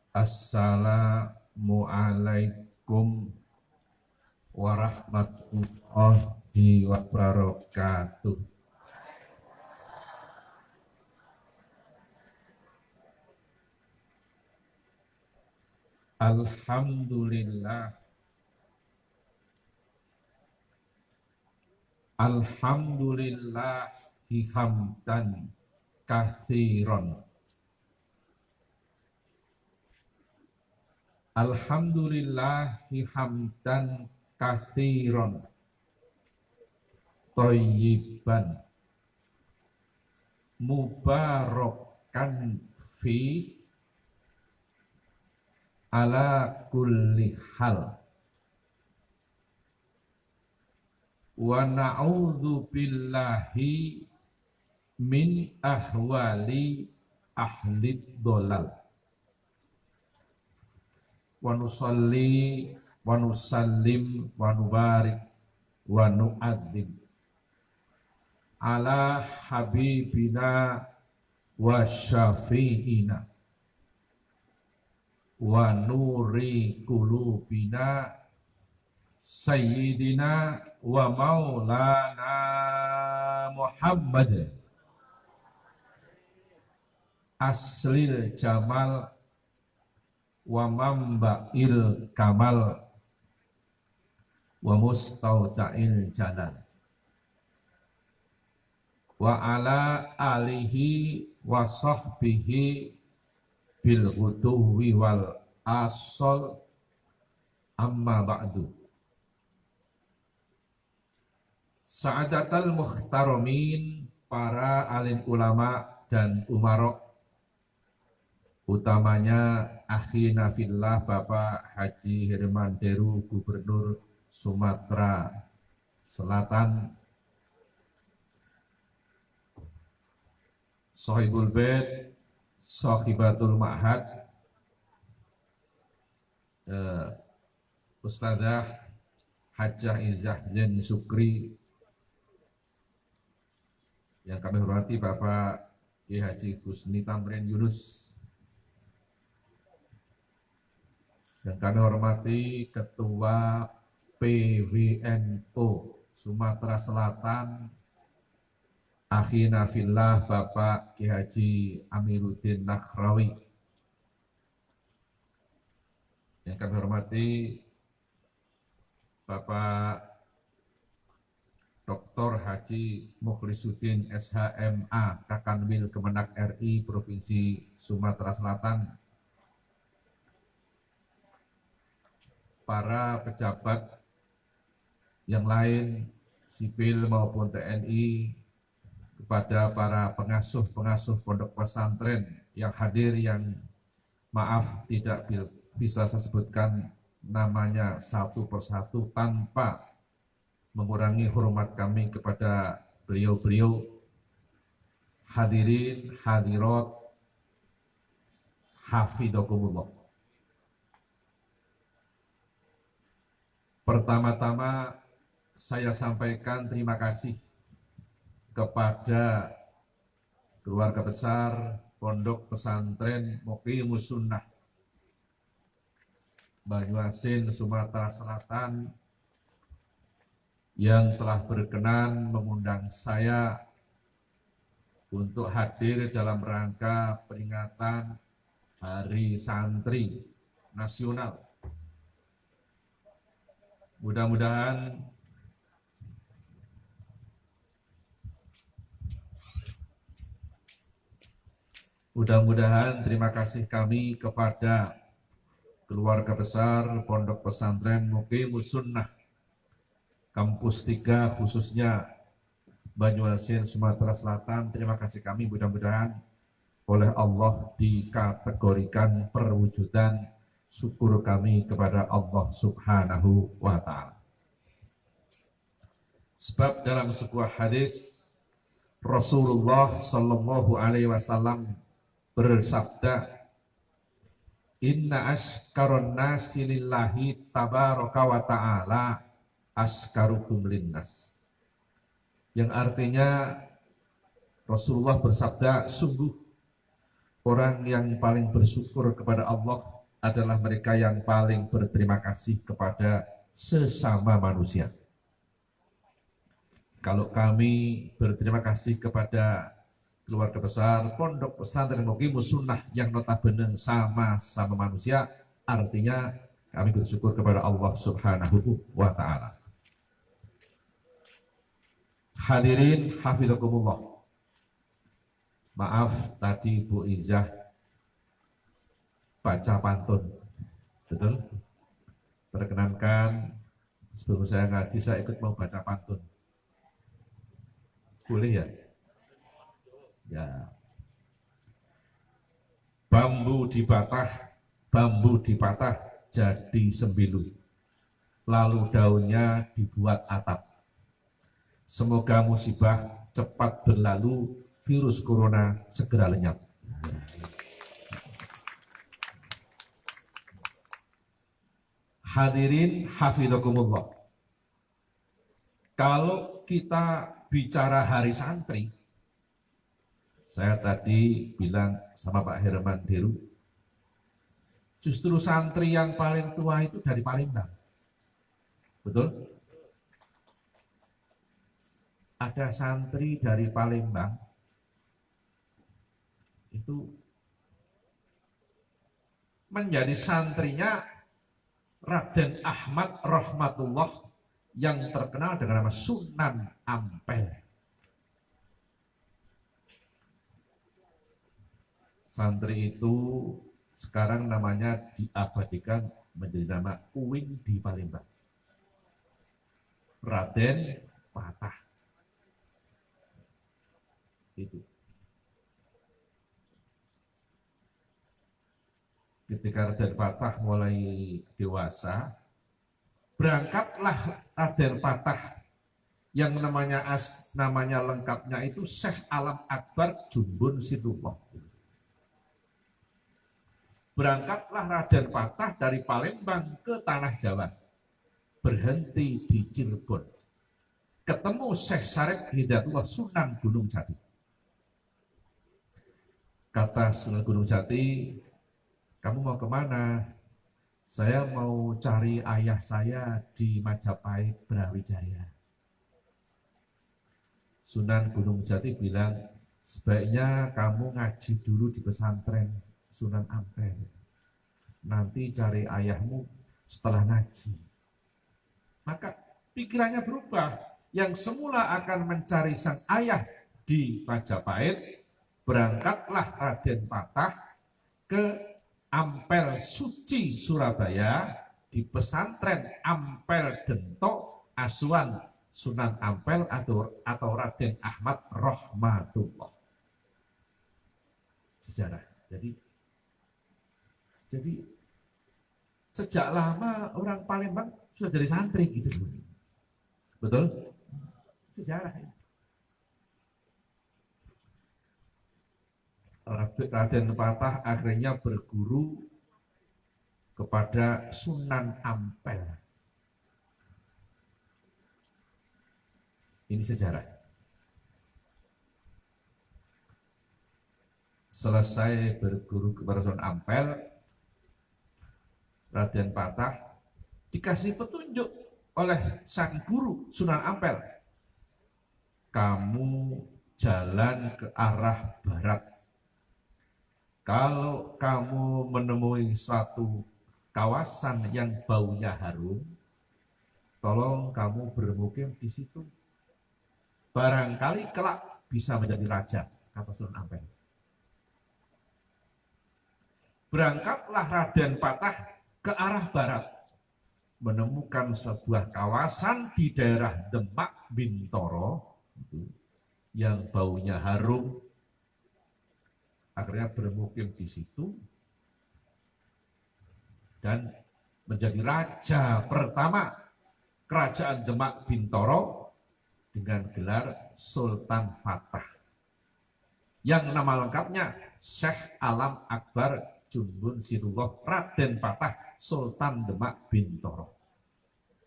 Assalamualaikum warahmatullahi wabarakatuh. Alhamdulillah. Alhamdulillah hamdan katsiran. Alhamdulillah hamdan katsiran. Thayyiban mubarakan fi ala kulli hal. Wa na'udzu billahi min ahwali ahli dhalal. Wa nusalli wa nusallim wa nubarik wa nu'adzim ala habibina wa syafi'ina wa nuri qulubina sayyidina wa maulana Muhammad aslil jamal wa mamba'il kamal wa mustauda'il jalal wa ala alihi wa sahbihi bil ghuduwi wal asol. Amma ba'du. Sa'adatal muhtaramin, para alim ulama dan umarok, utamanya akhina fillah Bapak Haji Herman Deru, Gubernur Sumatera Selatan, Sohibul Bait, Sohibatul Ma'had, Ustadzah Hajjah Izzah Jen Sukri, yang kami hormati Bapak Kiai Haji Husni Tamrin Yunus, yang kami hormati Ketua PWNO Sumatera Selatan, akhina fillah Bapak Kiai Haji Amiruddin Nakhrawi, yang kami hormati Bapak Dr. Haji Mukhlisuddin SHMA Kakanwil Kemenak RI Provinsi Sumatera Selatan, para pejabat yang lain sipil maupun TNI, kepada para pengasuh-pengasuh pondok pesantren yang hadir, yang maaf tidak bisa saya sebutkan namanya satu persatu tanpa mengurangi hormat kami kepada beliau-beliau. Hadirin hadirat hafidhakumullah. Pertama-tama saya sampaikan terima kasih kepada keluarga besar Pondok Pesantren Muqimus Sunnah Banyuasin, Sumatera Selatan, yang telah berkenan mengundang saya untuk hadir dalam rangka peringatan Hari Santri Nasional. Mudah-mudahan terima kasih kami kepada keluarga besar Pondok Pesantren Muqimus Sunnah Kampus 3 khususnya Banyuasin, Sumatera Selatan. Terima kasih kami, mudah-mudahan oleh Allah dikategorikan perwujudan syukur kami kepada Allah Subhanahu wa Ta'ala. Sebab dalam sebuah hadis Rasulullah Sallallahu Alaihi Wasallam bersabda, inna ashkaron nasi lillahi tabaraka wa ta'ala askarukum linnas. Yang artinya Rasulullah bersabda, sungguh orang yang paling bersyukur kepada Allah adalah mereka yang paling berterima kasih kepada sesama manusia. Kalau kami berterima kasih kepada keluarga besar Pondok Pesantren Muqimus Sunnah yang notabene sama-sama manusia, artinya kami bersyukur kepada Allah Subhanahu wa Ta'ala. Hadirin hafizakumullah. Maaf tadi Bu Izah baca pantun, betul? Perkenankan sebelum saya ngaji saya ikut mau baca pantun. Boleh ya? Ya. Bambu dipatah jadi sembilu. Lalu daunnya dibuat atap. Semoga musibah cepat berlalu, virus corona segera lenyap. Hadirin hafizakumullah. Kalau kita bicara hari santri, saya tadi bilang sama Pak Herman Deru, justru santri yang paling tua itu dari Palembang. Betul? Ada santri dari Palembang, itu menjadi santrinya Raden Ahmad Rahmatullah yang terkenal dengan nama Sunan Ampel. Santri itu sekarang namanya diabadikan menjadi nama Uwing di Palembang. Raden Patah. Itu. Ketika Raden Patah mulai dewasa, berangkatlah Raden Patah yang namanya lengkapnya itu Syekh Alam Akbar Jumbun Situboh. Berangkatlah Raden Patah dari Palembang ke Tanah Jawa, berhenti di Cirebon, ketemu Syekh Syarif Hidayatullah Sunan Gunung Jati. Kata Sunan Gunung Jati, kamu mau kemana? Saya mau cari ayah saya di Majapahit Brawijaya. Sunan Gunung Jati bilang, sebaiknya kamu ngaji dulu di pesantren Sunan Ampel. Nanti cari ayahmu setelah ngaji. Maka pikirannya berubah. Yang semula akan mencari sang ayah di Majapahit, berangkatlah Raden Patah ke Ampel Suci Surabaya di pesantren Ampel Dento asuhan Sunan Ampel atau Raden Ahmad Rahmatullah. Sejarah. Jadi sejak lama orang Palembang sudah jadi santri gitu. Betul? Sejarah. Raden Patah akhirnya berguru kepada Sunan Ampel. Ini sejarah. Selesai berguru kepada Sunan Ampel, Raden Patah dikasih petunjuk oleh sang guru Sunan Ampel. Kamu jalan ke arah barat. Kalau kamu menemui suatu kawasan yang baunya harum, tolong kamu bermukim di situ. Barangkali kelak bisa menjadi raja, kata Sunan Ampel. Berangkatlah Raden Patah ke arah barat, menemukan sebuah kawasan di daerah Demak Bintoro yang baunya harum. Akhirnya bermukim di situ dan menjadi raja pertama kerajaan Demak Bintoro dengan gelar Sultan Fatah, yang nama lengkapnya Syekh Alam Akbar Jumbun Situboh Raden Patah Sultan Demak Bintoro.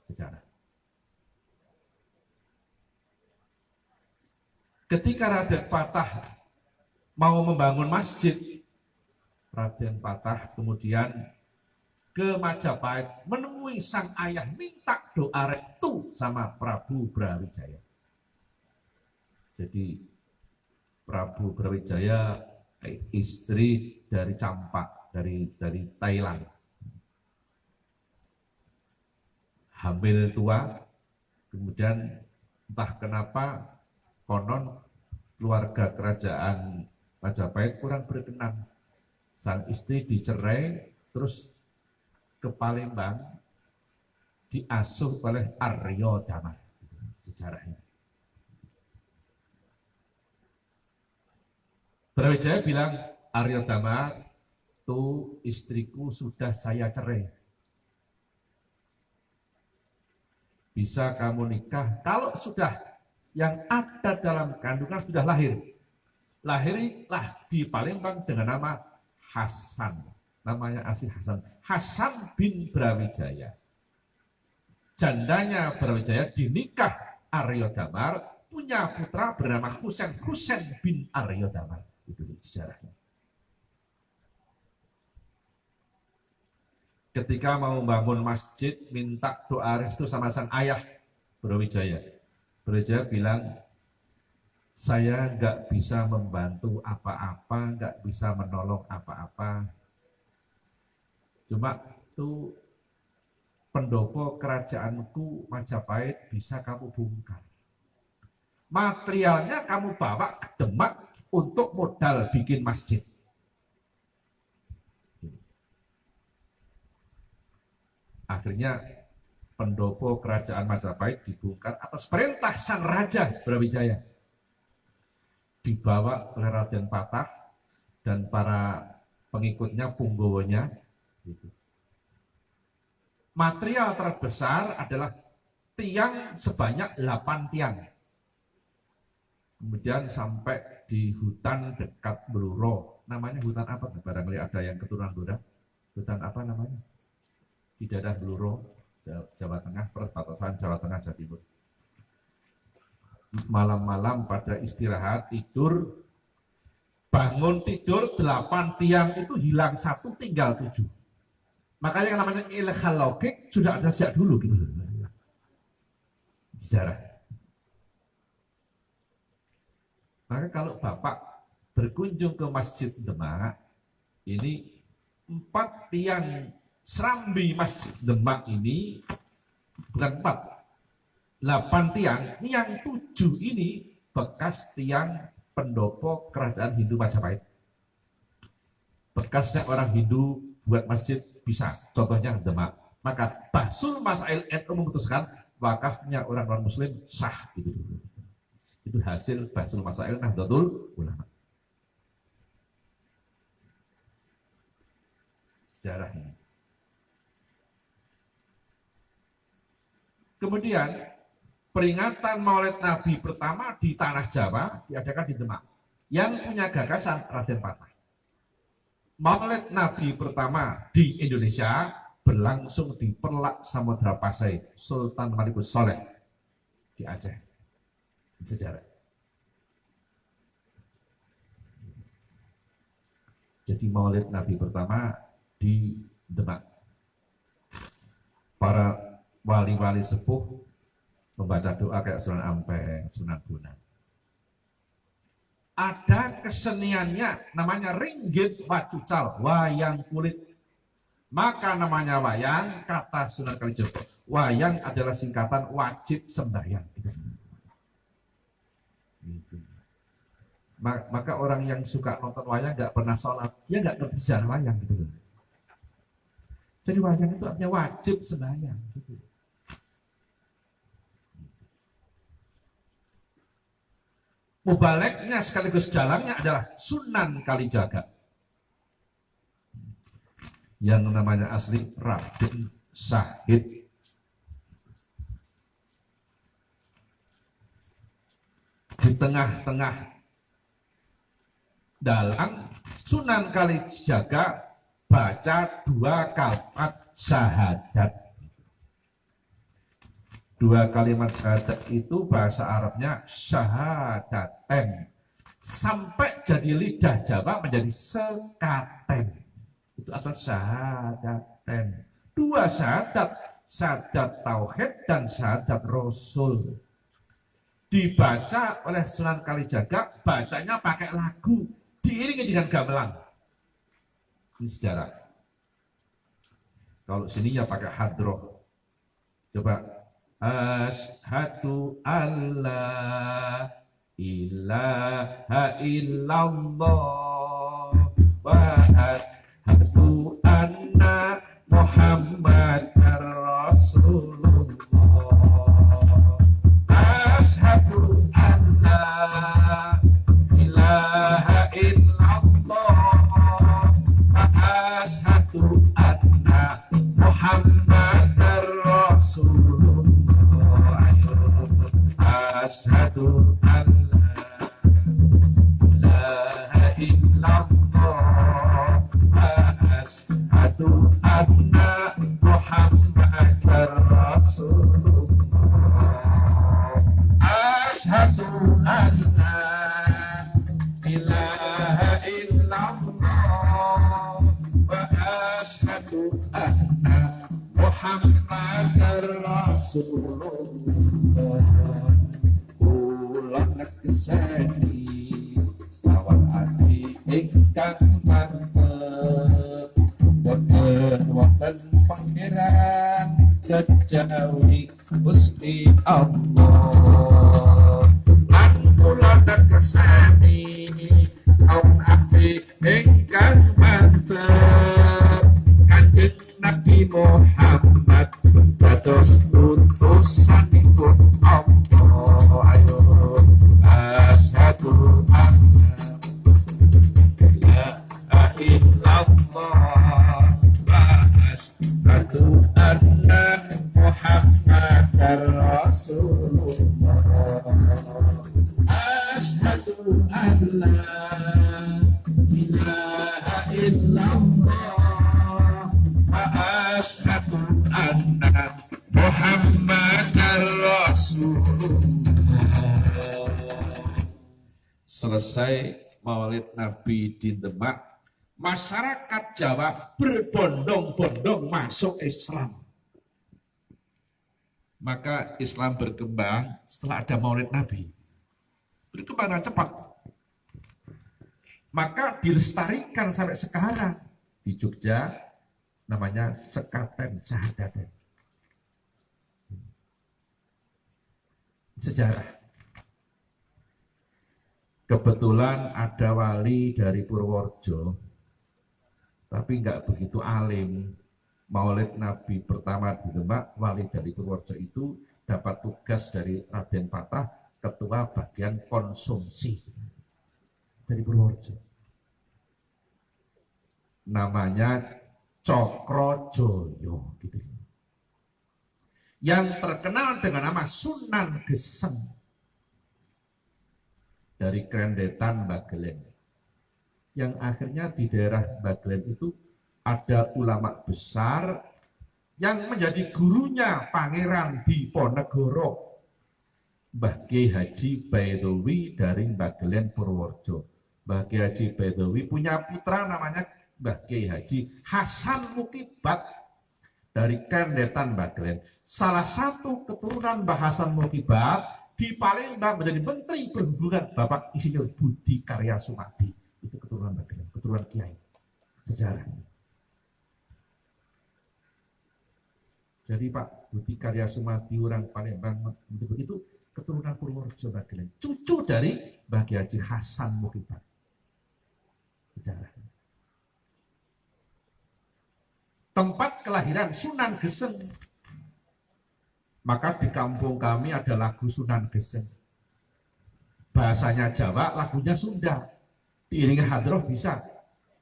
Sejarah. Ketika Raden Patah mau membangun masjid, Raden Patah kemudian ke Majapahit menemui sang ayah minta doa restu sama Prabu Brawijaya. Jadi Prabu Brawijaya istri dari Campak dari Thailand, hamil tua, kemudian entah kenapa konon keluarga kerajaan Majapahit kurang berkenan, sang istri dicerai terus ke Palembang diasuh oleh Arya Damar, sejarahnya. Brawijaya bilang, Arya Damar, tuh istriku sudah saya cerai. Bisa kamu nikah kalau sudah yang ada dalam kandungan sudah lahir. Lahirlah di Palembang dengan nama Hasan. Namanya asli Hasan. Hasan bin Brawijaya. Jandanya Brawijaya dinikah Arya Damar, punya putra bernama Husain bin Arya Damar. Itu sejarahnya. Ketika mau membangun masjid, minta doa restu sama sang ayah Brawijaya. Brawijaya bilang, saya nggak bisa membantu apa-apa, nggak bisa menolong apa-apa. Cuma itu pendopo kerajaanku Majapahit bisa kamu bongkar. Materialnya kamu bawa ke Demak untuk modal bikin masjid. Akhirnya pendopo kerajaan Majapahit dibongkar atas perintah sang raja Brawijaya. Dibawa oleh Raden Patah dan para pengikutnya, punggawonya. Material terbesar adalah tiang sebanyak 8 tiang. Kemudian sampai di hutan dekat Bluro. Namanya hutan apa? Barangkali ada yang keturunan Blora. Hutan apa namanya? Di daerah Bluro, Jawa Tengah, perbatasan Jawa Tengah, Jawa Timur. Malam-malam pada istirahat, tidur, bangun tidur, 8 tiang itu hilang 1, tinggal 7. Makanya yang namanya ilhal logik sudah ada sejak dulu gitu. Sejarah. Maka kalau Bapak berkunjung ke Masjid Demak, ini 4 tiang serambi Masjid Demak ini, bukan 4, 8 tiang, yang 7 ini bekas tiang pendopo kerajaan Hindu Majapahit. Bekasnya orang Hindu buat masjid bisa, contohnya Demak. Maka Bahsul Masail NU memutuskan wakafnya orang non-muslim sah. Itu hasil Bahsul Masail Nahdlatul Ulama. Sejarah ini. Kemudian peringatan Maulid Nabi pertama di tanah Jawa diadakan di Demak. Yang punya gagasan Raden Patah. Maulid Nabi pertama di Indonesia berlangsung di Perlak Samudra Pasai, Sultan Malikus Soleh di Aceh. Sejarah. Jadi Maulid Nabi pertama di Demak. Para wali-wali sepuh membaca doa kayak Sunan Ampel, Sunan Bonang. Ada keseniannya namanya ringgit wacucal, wayang kulit. Maka namanya wayang, kata Sunan Kalijogo, wayang adalah singkatan wajib sembahyang. Maka orang yang suka nonton wayang nggak pernah sholat, dia nggak ngerti sejarah wayang gitu. Jadi wayang itu artinya wajib sembahyang. Gitu. Mubaleknya sekaligus jalangnya adalah Sunan Kalijaga yang namanya asli Raden Syahid. Di tengah-tengah dalang Sunan Kalijaga baca 2 kalimat syahadat. 2 kalimat syahadat itu bahasa Arabnya syahadaten. Sampai jadi lidah Jawa menjadi sekaten. Itu asal syahadat. syahadat. Dua syahadat, syahadat tauhid dan syahadat rasul. Dibaca oleh Sunan Kalijaga, bacanya pakai lagu, diiringi dengan gamelan. Ini sejarah. Kalau sininya pakai hadroh. Coba. Asyhadu alla ilaha illallah wa asyhadu anna Muhammadar Rasulullah. Asyhadu alla ilaha illallah wa asyhadu anna Muhammadar Rasulullah. Asyhadu an la ilaha illallah wa asyhadu anna Muhammadar Rasulullah. Asyhadu an la ilaha illallah wa asyhadu anna Muhammadar Rasulullah. Keseni lawan ati ingkang mantep boten wonten pangeran kejawi Gusti Allah. Lan kula keseni lawan ati ingkang mantep Kanjeng Nabi Muhammad dados utusanipun Allah. Ayo asyhadu anna la ilaha illallah wa asyhadu anna Muhammadar Rasulullah. Asyhadu an la ilaha illallah wa asyhadu anna Muhammadar Rasulullah. Selesai Maulid Nabi di Demak, masyarakat Jawa berbondong-bondong masuk Islam. Maka Islam berkembang setelah ada Maulid Nabi. Berkembang dengan cepat. Maka dilestarikan sampai sekarang. Di Jogja namanya Sekaten Sahadaten. Sejarah. Kebetulan ada wali dari Purworejo, tapi nggak begitu alim. Maulid Nabi pertama di Demak, wali dari Purworejo itu dapat tugas dari Raden Patah, ketua bagian konsumsi dari Purworejo. Namanya Cokrojoyo, gitu. Yang terkenal dengan nama Sunan Geseng. Dari Krendetan Bagelen, yang akhirnya di daerah Bagelen itu ada ulama besar yang menjadi gurunya Pangeran Diponegoro, Mbah Kiai Haji Baidowi dari Bagelen Purworejo. Mbah Kiai Haji Baidowi punya putra namanya Mbah Kiai Haji Hasan Mukibat dari Krendetan Bagelen. Salah satu keturunan Mbah Hasan Mukibat di Palembang menjadi Menteri Perhubungan Bapak Insinyur Budi Karya Sumadi. Itu keturunan Bagelen, keturunan Kiai. Sejarah. Jadi Pak Budi Karya Sumadi orang Palembang itu keturunan Purworejo Bagelen, cucu dari Mbah Kiai Haji Hasan Mukibat. Sejarah. Tempat kelahiran Sunan Geseng. Maka di kampung kami ada lagu Sunan Geseng. Bahasanya Jawa, lagunya Sunda. Diiringi hadroh bisa.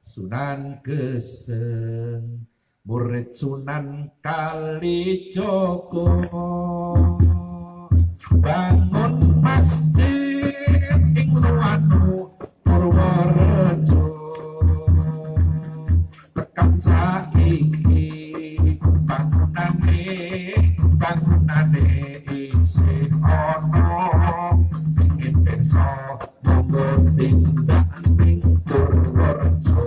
Sunan Geseng, murid Sunan Kalijogo, bangun masjid ing luwanu Purworejo. Tekan saiki bangunane isih ana ing desa monggo tindak ning Purworejo.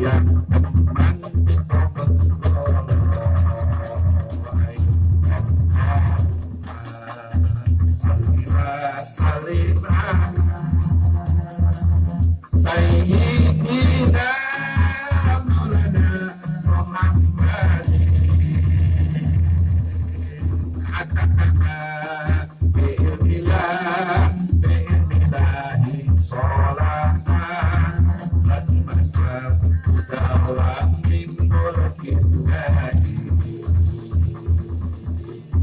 yang teman Sayyidina Maulana Muhammad bi'inillahi sholatan dan macam dalam min mulkillahi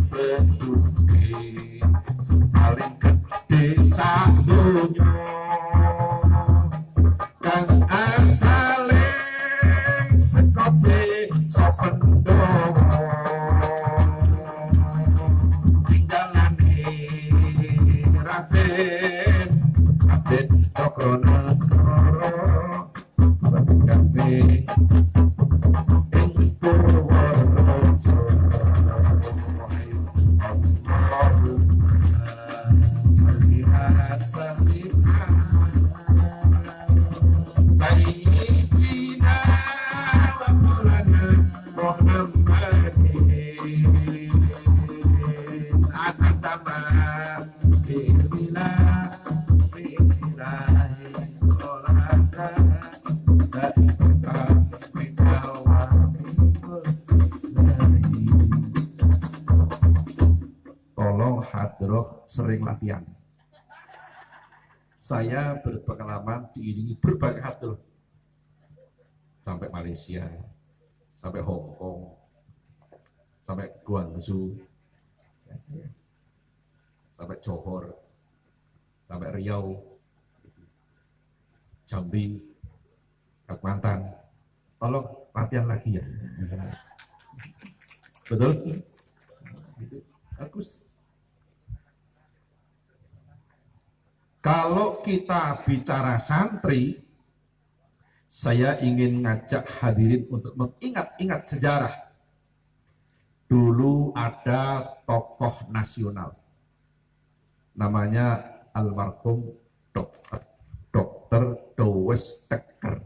bentuki paling gede sadunya kang asale sekope sopendowo tinggalane Raden Raden Cokronegoro Kabe ing Purworejo Sayyidina wa Maulana Muhammadin atatama bi'illah bi'illahi sholatan da'ikatan tolong hadroh sering latihan. Saya berpengalaman diiringi berbagai hadroh sampai Malaysia, sampai Hong Kong, sampai Guangzhou, sampai Johor, sampai Riau, Jambi, Kalimantan. Tolong latihan lagi ya. Betul? Bagus. Kalau kita bicara santri, saya ingin ngajak hadirin untuk mengingat-ingat sejarah. Dulu ada tokoh nasional, namanya almarhum Dr. Douwes Dekker.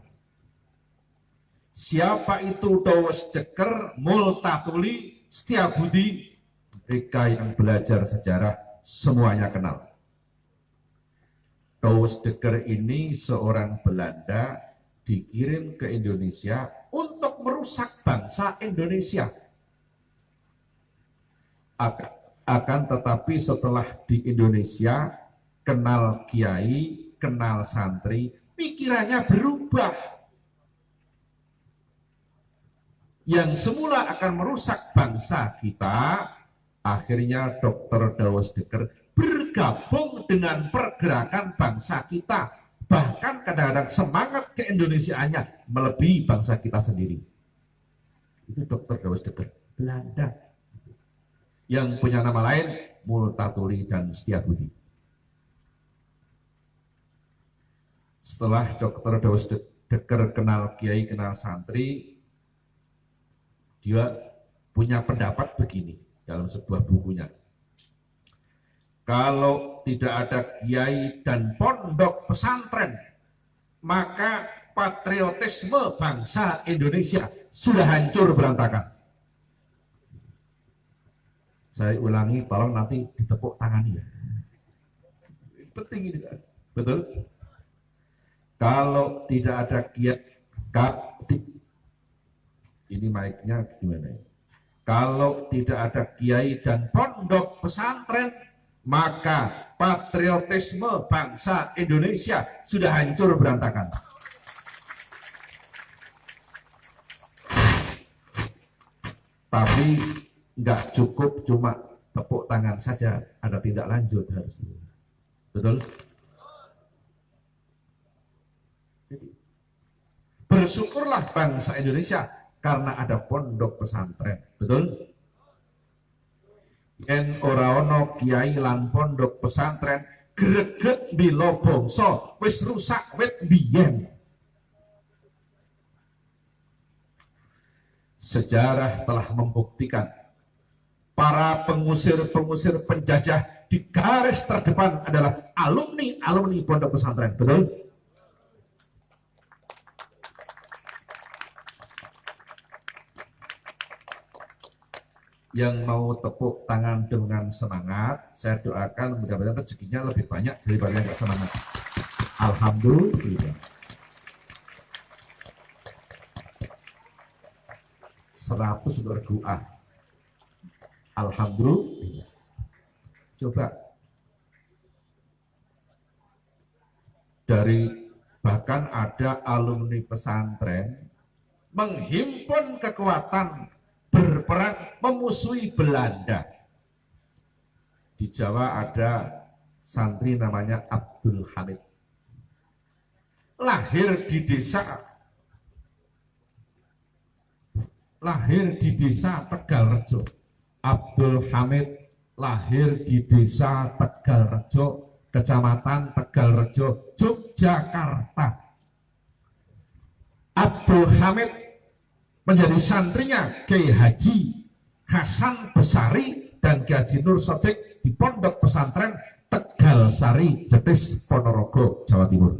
Siapa itu Douwes Dekker? Multatuli, Setiabudi, mereka yang belajar sejarah semuanya kenal. Douwes Dekker ini seorang Belanda dikirim ke Indonesia untuk merusak bangsa Indonesia. Akan tetapi setelah di Indonesia kenal kiai, kenal santri, pikirannya berubah. Yang semula akan merusak bangsa kita, akhirnya Dr. Douwes Dekker bergabung dengan pergerakan bangsa kita, bahkan kadang-kadang semangat keindonesiaannya melebihi bangsa kita sendiri. Itu Dr. Douwes Dekker, Belanda, yang punya nama lain Multatuli dan Setiabudi. Setelah Dr. Douwes Dekker kenal kiai, kenal santri, dia punya pendapat begini dalam sebuah bukunya. Kalau tidak ada kiai dan pondok pesantren, maka patriotisme bangsa Indonesia sudah hancur berantakan. Saya ulangi, tolong nanti ditepuk tangannya. Penting ini, betul? Kalau tidak ada kiai, ini mic-nya gimana ya? Kalau tidak ada kiai dan pondok pesantren, maka patriotisme bangsa Indonesia sudah hancur berantakan. Tapi nggak cukup cuma tepuk tangan saja, ada tindak lanjut harusnya. Betul? Jadi, bersyukurlah bangsa Indonesia karena ada pondok pesantren. Betul? Yen ora ono kiai lan pondok pesantren, greget bila bangsa wis rusak wit biyen. Sejarah telah membuktikan para pengusir-pengusir penjajah di garis terdepan adalah alumni pondok pesantren. Betul? Yang mau tepuk tangan dengan semangat, saya doakan mudah-mudahan rezekinya lebih banyak daripada yang nggak semangat. Alhamdulillah. 100 untuk reguah. Alhamdulillah. Coba dari bahkan ada alumni pesantren menghimpun kekuatan berperang memusuhi Belanda. Di Jawa ada santri namanya Abdul Hamid. Lahir di desa Tegalrejo. Abdul Hamid lahir di desa Tegalrejo, Kecamatan Tegalrejo, Yogyakarta. Abdul Hamid menjadi santrinya Kiai Haji Hasan Besari dan Kiai Haji Nur Sodik di Pondok Pesantren Tegal Sari, Jetis, Ponorogo, Jawa Timur.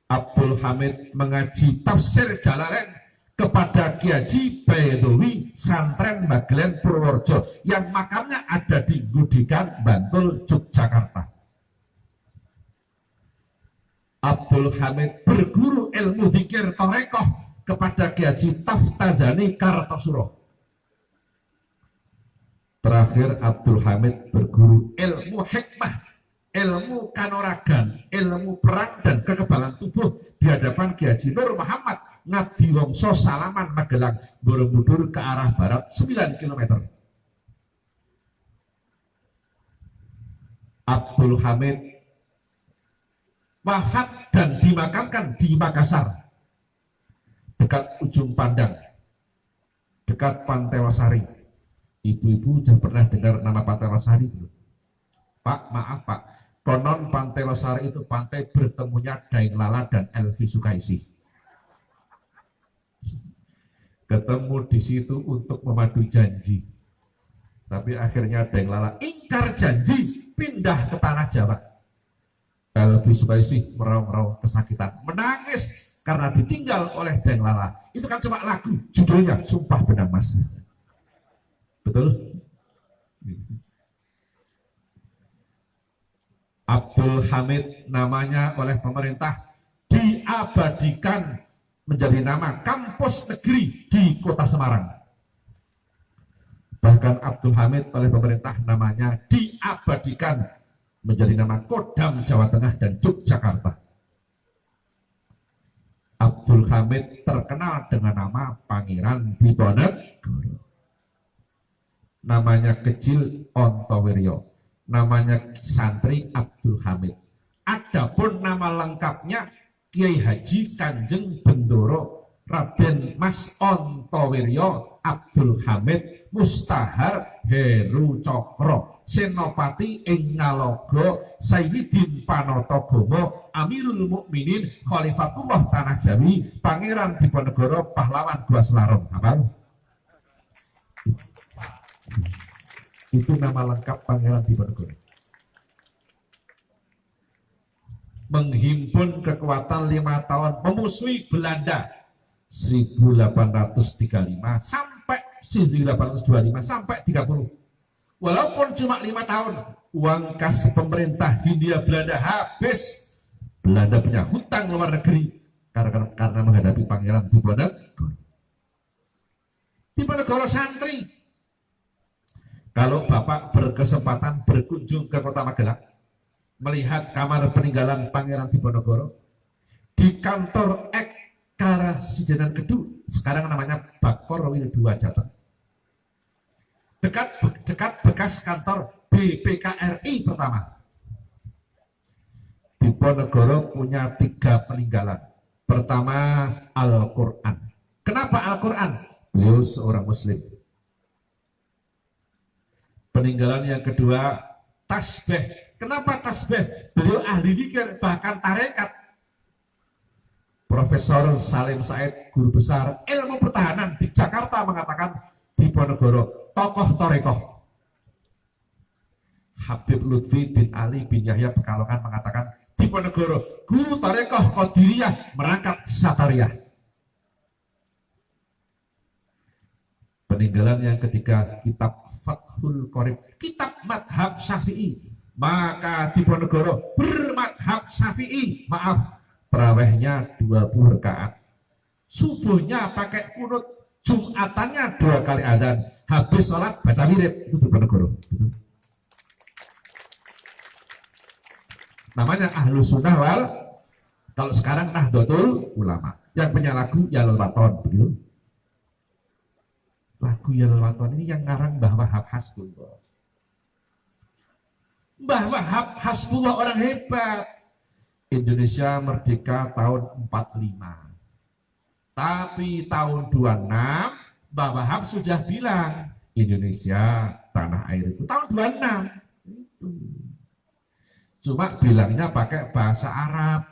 Abdul Hamid mengaji tafsir Jalalain kepada Kiai Haji Baidowi Santren Bagelen Purworejo yang makamnya ada di Gudikan, Bantul, Yogyakarta. Abdul Hamid berguru ilmu zikir torekoh kepada Kiai Haji Taftazani Kartosuro. Terakhir Abdul Hamid berguru ilmu hikmah, ilmu kanuragan, ilmu perang dan kekebalan tubuh di hadapan Kiai Haji Nur Muhammad Ngadiwongso Salaman Magelang, Borobudur ke arah barat 9 km. Abdul Hamid wafat dan dimakamkan di Makassar, dekat Ujung Pandang, dekat Pantai Wasari. Ibu-ibu sudah pernah dengar nama Pantai Wasari belum? Pak, maaf Pak, konon Pantai Wasari itu pantai bertemunya Daeng Lala dan Elvi Sukaisi. Ketemu di situ untuk memadu janji, tapi akhirnya Daeng Lala ingkar janji, pindah ke tanah Jawa. Elvi Sukaisi meraung-raung kesakitan, menangis karena ditinggal oleh Daeng Lala. Itu kan cuma lagu, judulnya Sumpah Benang Mas. Betul? Abdul Hamid namanya oleh pemerintah diabadikan menjadi nama kampus negeri di Kota Semarang. Bahkan Abdul Hamid oleh pemerintah namanya diabadikan menjadi nama Kodam Jawa Tengah dan Yogyakarta. Abdul Hamid terkenal dengan nama Pangeran Diponegoro. Namanya kecil Ontowiryo, namanya santri Abdul Hamid. Adapun nama lengkapnya Kiai Haji Kanjeng Bendoro Raden Mas Ontowiryo Abdul Hamid Mustahar Heru Cokro Senopati ing Ngalogo Sayyidin Panotogomo Amirul Mukminin Khalifatullah Tanah Jawi Pangeran Diponegoro Pahlawan Gua Selarong. Hafal? Itu nama lengkap Pangeran Diponegoro. Menghimpun kekuatan 5 tahun memusuhi Belanda 1835 sampai 1825 sampai 30. Walaupun cuma 5 tahun, uang kas pemerintah Hindia Belanda habis. Belanda punya hutang luar negeri karena menghadapi Pangeran Diponegoro. Diponegoro santri. Kalau Bapak berkesempatan berkunjung ke Kota Magelang, melihat kamar peninggalan Pangeran Diponegoro, di kantor Karasidenan Kedu, sekarang namanya Bakor Wil 2 Jateng, dekat bekas kantor BPKRI pertama. Diponegoro punya 3 peninggalan. Pertama, Al-Quran. Kenapa Al-Quran? Beliau seorang Muslim. Peninggalan yang kedua, tasbih. Kenapa tasbih? Beliau ahli zikir, bahkan tarekat. Profesor Salim Said, guru besar ilmu pertahanan di Jakarta, mengatakan Diponegoro tokoh torekoh. Habib Lutfi bin Ali bin Yahya Pekalongan mengatakan Diponegoro guru torekoh Qadiriyah merangkap Satariyah. Peninggalan yang ketiga, kitab Fathul Qorib, kitab madhab Syafi'i. Maka Diponegoro bermadhab Syafi'i. Maaf, tarawihnya 20 rakaat. Subuhnya pakai kunut, Jumatannya 2 kali adzan. Habis sholat baca wirid. Itu Diponegoro. Namanya Ahlus Sunnah wal, kalau sekarang Nahdlatul Ulama. Yang punya lagu Yalul Waton, begitu. Lagu Yalul Waton ini yang ngarang Mbah Wahab Hasbullah. Mbah Wahab Hasbullah orang hebat. Indonesia merdeka tahun 45. Tapi tahun 26 Mbah Wahab sudah bilang Indonesia tanah air itu tahun 26. Itu. Cuma bilangnya pakai bahasa Arab.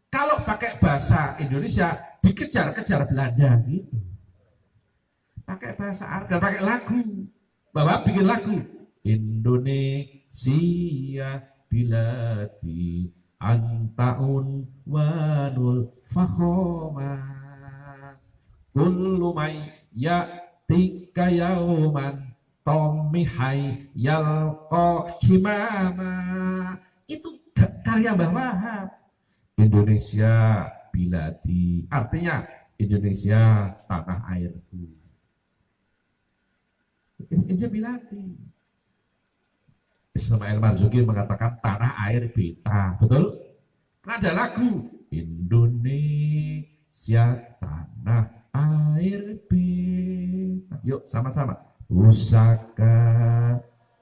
Kalau pakai bahasa Indonesia dikejar-kejar Belanda gitu. Pakai bahasa Arab dan pakai lagu. Bapak bikin lagu Indonesia biladi antaun wanul fakhoma kullu may ya'tika yauman tomihai yalqa himama. Itu karya Mbah Wahab. Indonesia biladi, artinya Indonesia tanah airku. Indonesia biladi. Ismail Marzuki mengatakan tanah air beta, betul? Ada lagu Indonesia tanah air beta. Yuk sama-sama. Pusaka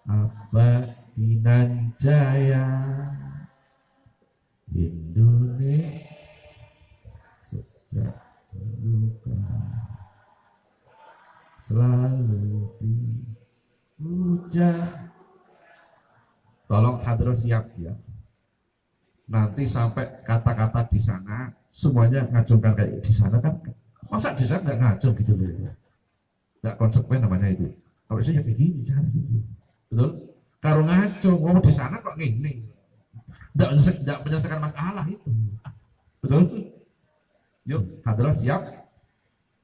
Abadinan Jaya Indonesia sejak terluka selalu dipuja. Tolong hadroh siap ya. Nanti sampai kata-kata di sana semuanya ngacungkan kayak di sana kan. Masa di sana nggak ngacung gitu loh. Nggak konsekuen namanya itu. Kalau saya kayak gini jangan gitu. Betul? Kalau ngacung, mau di sana kok ngene. Tidak menyelesaikan masalah itu. Betul? Yuk, hadroh siap.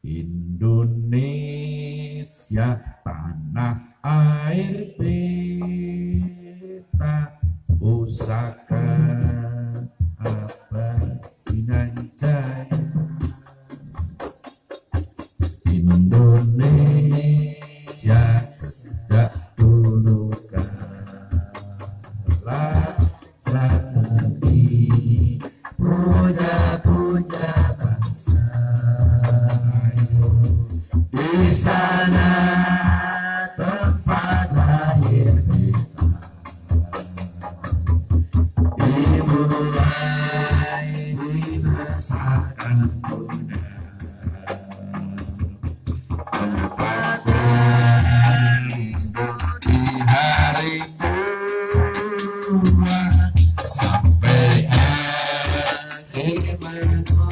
Indonesia tanah air beta pusaka Abadinan Jaya Indonesia sejak dulu kala selalu dipuja-puja bangsa di sana tempat lahir kita dimulai dirasakan muda di hari tua sampai akhir menutup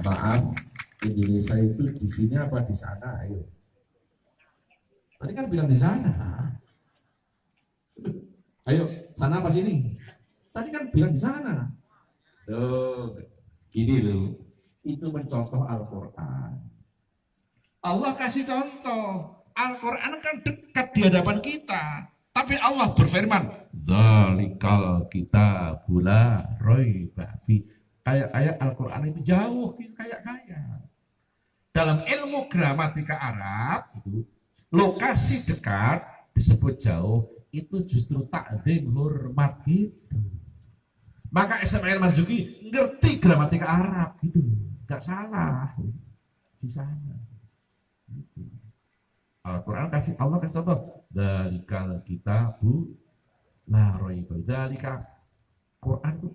maaf, Indonesia itu di sini apa di sana? Ayo. Tadi kan bilang di sana. Ayo, sana apa sini? Tadi kan bilang di sana. Tuh, gini loh. Itu mencontoh Al-Quran. Allah kasih contoh. Al-Quran kan dekat di hadapan kita. Tapi Allah berfirman, "Dzalikal kitabul la raiba fi." Kayak Al-Quran itu jauh, kayak. Dalam ilmu gramatika Arab, itu, lokasi dekat disebut jauh, itu justru takdim hormat gitu. Maka Ismail Marzuki ngerti gramatika Arab gitu, nggak salah di sana. Gitu. Al-Quran Allah kasih contoh, dzalikal kitabu la raiba. Dzalika Quran itu,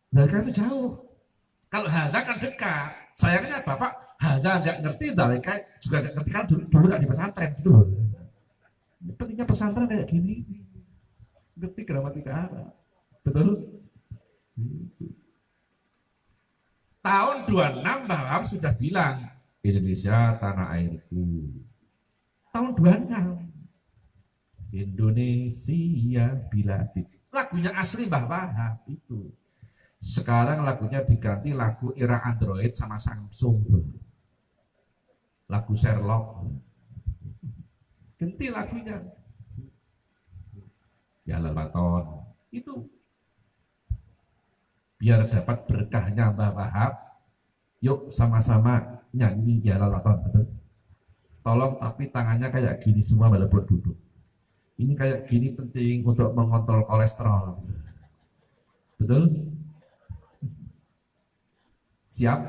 dzalika itu jauh. Kalau hadza kan dekat. Sayangnya Bapak hadza nggak ngerti, dzalika juga nggak ngerti kan dulu nggak di pesantren gitu. Pentingnya pesantren kayak gini, ngerti gramatika Arab, betul? Tahun 26 Bahwa sudah bilang Indonesia tanah airku. Tahun 26 Indonesia Biladi. Lagunya asli Mbah Wahab itu. Sekarang lagunya diganti lagu era Android sama Samsung. Lagu Sherlock. Ganti lagunya. Ya lelaton. Itu. Biar dapat berkahnya Mbah Wahab. Yuk sama-sama nyanyi ya lelaton. Betul? Tolong tapi tangannya kayak gini semua walaupun duduk. Ini kayak gini penting untuk mengontrol kolesterol. Betul? Siap?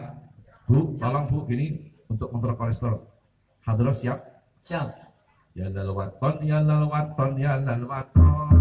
Bu, tolong Bu, gini untuk kontrol kolesterol. Hadroh siap? Siap. Ya lalwaton, ya lalwaton, ya lalwaton.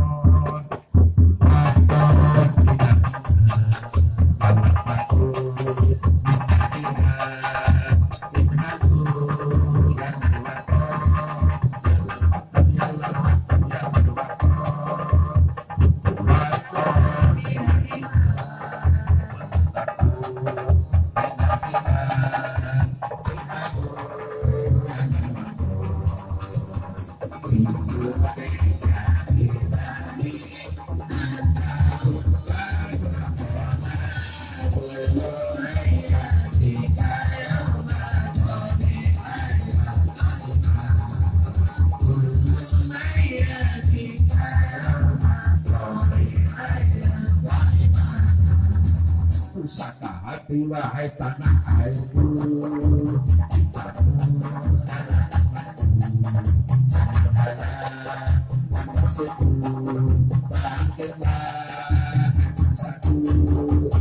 Pusaka hati wahai tanah airku,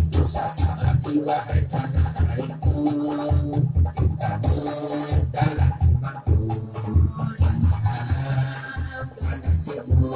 pusaka hati wahai tanah airku, cintamu dalam imanku, nasibmu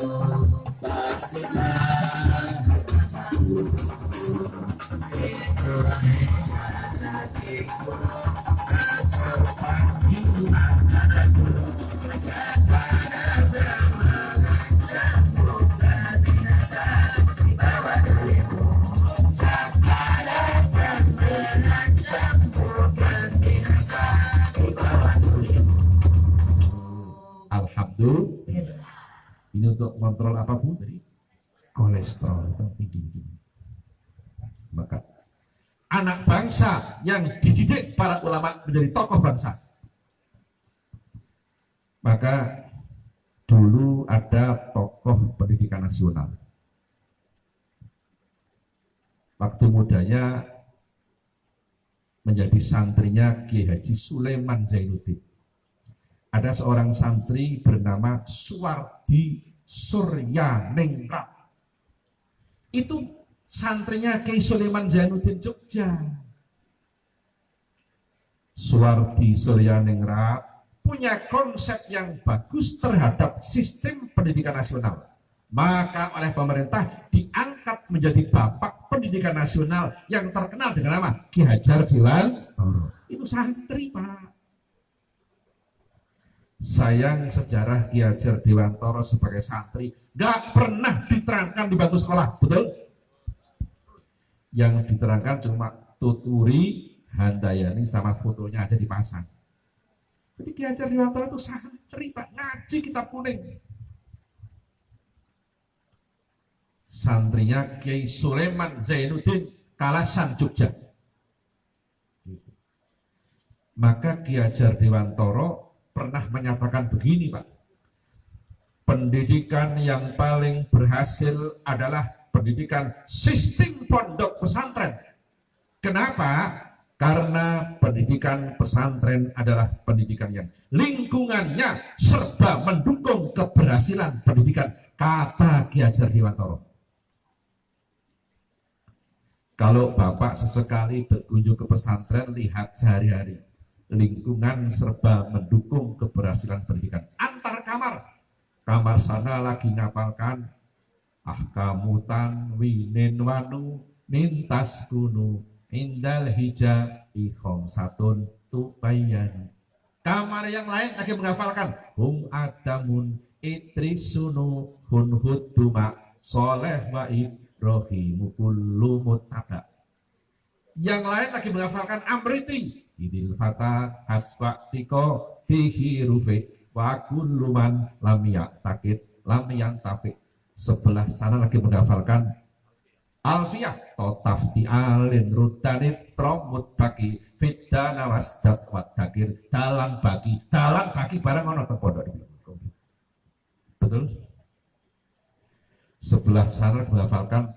alhamdulillah. Ini untuk kontrol apa Bu? Tadi kolesterol tinggi. Maka anak bangsa yang dididik para ulama menjadi tokoh bangsa. Maka dulu ada tokoh pendidikan nasional. Waktu mudanya menjadi santrinya Kiai Haji Sulaiman Zainuddin. Ada seorang santri bernama Suwardi Suryaningrat. Itu santrinya Kiai Sulaiman Zainuddin Jogja. Suwardi Suryaningrat punya konsep yang bagus terhadap sistem pendidikan nasional. Maka oleh pemerintah diangkat menjadi bapak pendidikan nasional yang terkenal dengan nama Ki Hajar Dewantoro. Itu santri Pak. Sayang sejarah Ki Hajar Dewantoro sebagai santri gak pernah diterangkan di bangku sekolah, betul? Yang diterangkan cuma Tuturi, Handayani sama fotonya aja dipasang. Jadi Ki Hajar Dewantoro itu santri Pak, ngaji kitab kuning. Santrinya Kiai Sulaiman Zainuddin Kalasan Jogja. Maka Ki Hajar Dewantoro pernah menyatakan begini Pak, pendidikan yang paling berhasil adalah pendidikan sistem pondok pesantren. Kenapa? Karena pendidikan pesantren adalah pendidikan yang lingkungannya serba mendukung keberhasilan pendidikan, kata Ki Hajar Dewantoro. Kalau Bapak sesekali berkunjung ke pesantren, lihat sehari-hari lingkungan serba mendukung keberhasilan pendidikan. Antar kamar sana lagi ngapalkan ahkamutan winin wanu nintas kunu indal hija ikhom satun tubayan. Kamar yang lain lagi menghafalkan hum adamun itrisunu hun huduma soleh wa ibrahimu kullu muttaba. Yang lain lagi menghafalkan amriti idil fata hasfa tiko tihi rufe wa kulluman lamia takit lam yantafi. Sebelah sana lagi menghafalkan alfiyah totafti alin rudanit tromut bagi fidana wasdat wadakir dalang bagi barang ono tepodok. Betul. Sebelah sana menghafalkan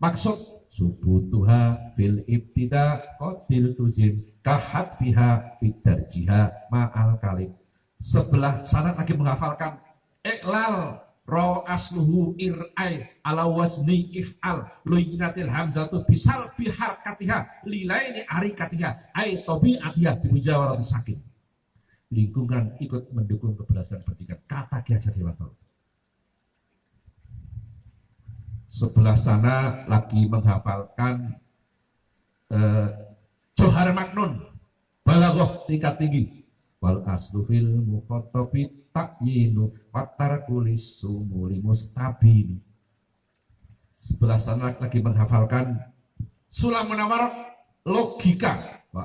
maksud subutuha fil ibtida qatil tuzim kahat fiha fidarjiha ma'al kalim. Sebelah sana lagi menghafalkan iklal ro asluhu ir'ai ala wazni if'al luyinatil hamzatu bisal bihar katiha lilaini ari katiha ay tobi atiyah bimujawarat sakit. Lingkungan ikut mendukung keberhasilan bertingkat kata Ki Hajar Dewantara. Sebelah sana lagi menghafalkan Johar Maknun balaghah tingkat tinggi wal aslu fil mukhatabi takyinu watarkulis sumuli mustabini. Sebelah sana lagi menghafalkan Sulam Munawwarah logika wa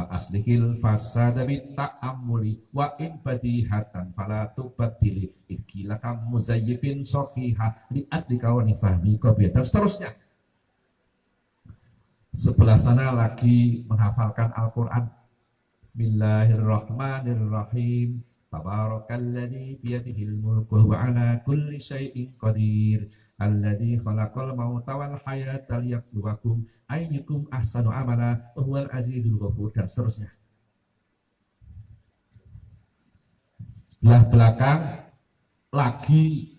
aslihil fasada bit ta'ammuli wa in badihatan fala tubaddili ikila kam muzayyifin sahiha li adlika wa nifahmi qabiyah dan seterusnya. Sebelah sana lagi menghafalkan Al-Quran. Bismillahirrahmanirrahim. Tabarakalladzi biyadihil mulku wa huwa ala kulli syai'in qadir. Alladzi khalaqal mauta wal hayata liyabluwakum ayyukum ahsanu amala wa huwal azizul ghafur dan seterusnya. Sebelah belakang lagi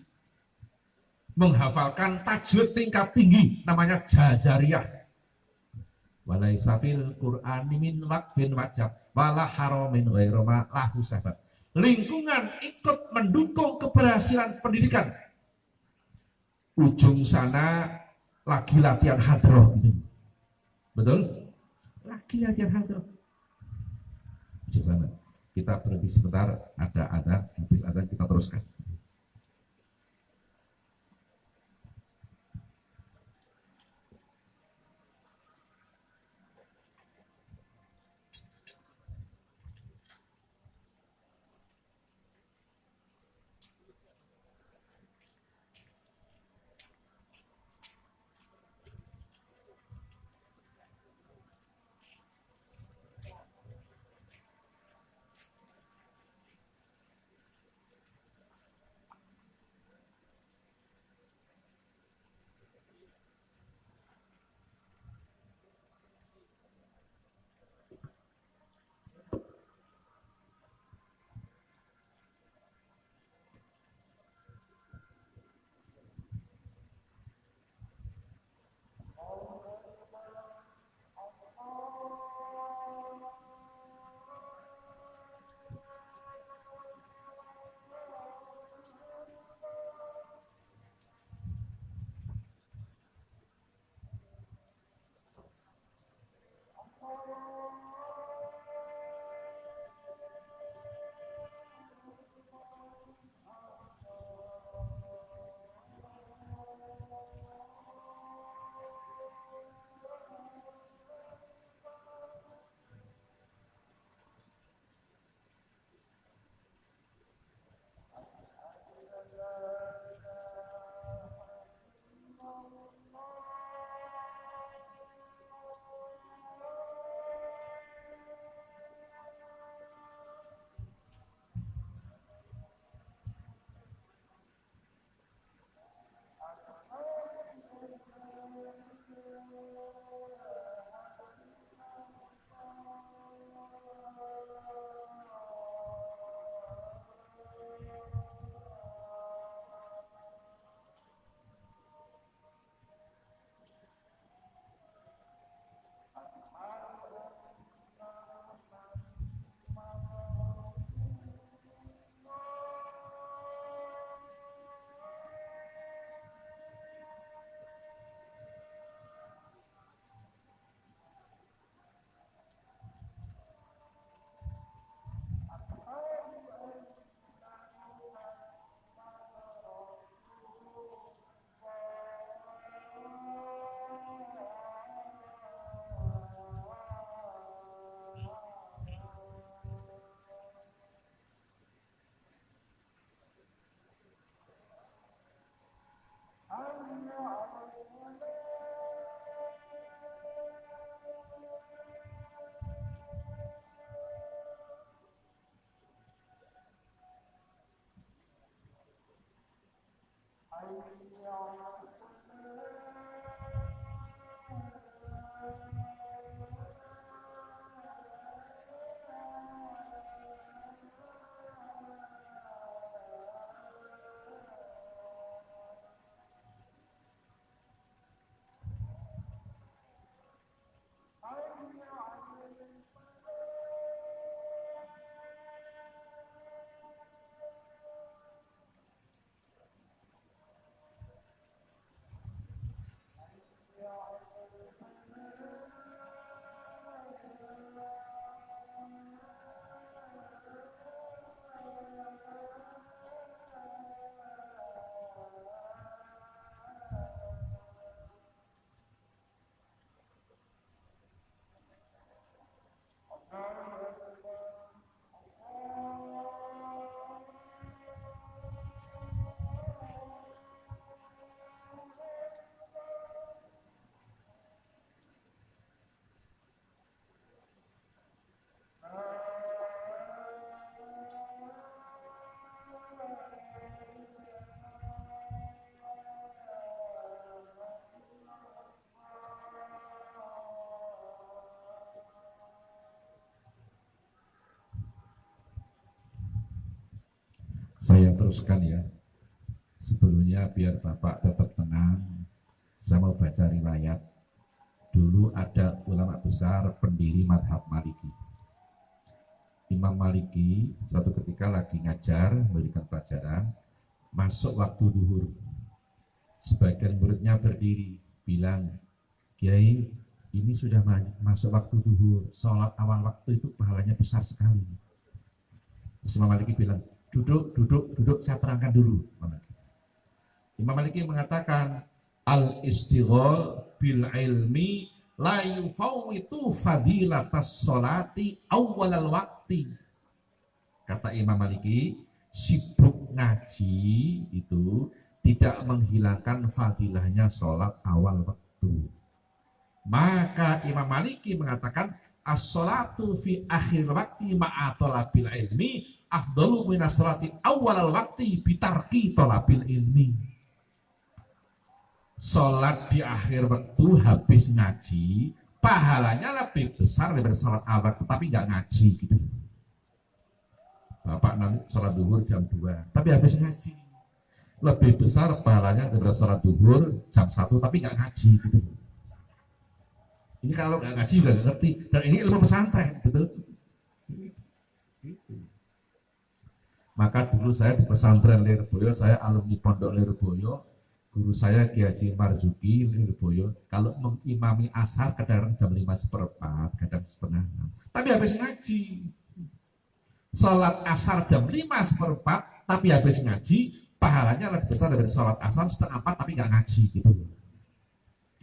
menghafalkan tajwid tingkat tinggi namanya Jazariyah. Walaisa fil Qur'ani min waqfin wajab wala haramin ghairu ma lahu sabab. Lingkungan ikut mendukung keberhasilan pendidikan. Ujung sana lagi latihan hadroh gitu. Betul? Lagi latihan hadroh. Ujung sana. Kita berhenti sebentar, ada habis ada kita teruskan. Saya teruskan ya. Sebelumnya biar Bapak tetap tenang, saya mau baca riwayat. Dulu ada ulama besar pendiri madhab Maliki. Imam Maliki suatu ketika lagi ngajar, memberikan pelajaran, masuk waktu duhur. Sebagian muridnya berdiri, bilang, Kiai, ini sudah masuk waktu duhur, sholat awal waktu itu pahalanya besar sekali. Terus Imam Maliki bilang, duduk, saya terangkan dulu. Imam Maliki mengatakan, al-istighol bil ilmi la yufawwitu fadilatas sholati awwalal wakti. Kata Imam Maliki, sibuk ngaji itu tidak menghilangkan fadilahnya sholat awal waktu. Maka Imam Maliki mengatakan, as-sholatu fi akhir wakti ma'a talabil ilmi afdalu minas sholati awwalal wakti bitarki talabil ilmi. Sholat di akhir waktu habis ngaji pahalanya lebih besar daripada sholat awal waktu tapi nggak ngaji gitu. Bapak nanti sholat duhur jam 2 tapi habis ngaji lebih besar pahalanya daripada sholat duhur jam 1 tapi nggak ngaji gitu. Ini kalau nggak ngaji juga nggak ngerti, dan ini ilmu pesantren, betul? Maka dulu saya di pesantren Lirboyo, saya alumni Pondok Lirboyo. Guru saya Kiai Haji Marzuki Lirboyo, kalau mengimami asar kadang jam 5:15, kadang setengah 6. Tapi habis ngaji. Sholat asar jam 5:15, tapi habis ngaji, pahalanya lebih besar dari sholat asar setengah 4, tapi nggak ngaji gitu.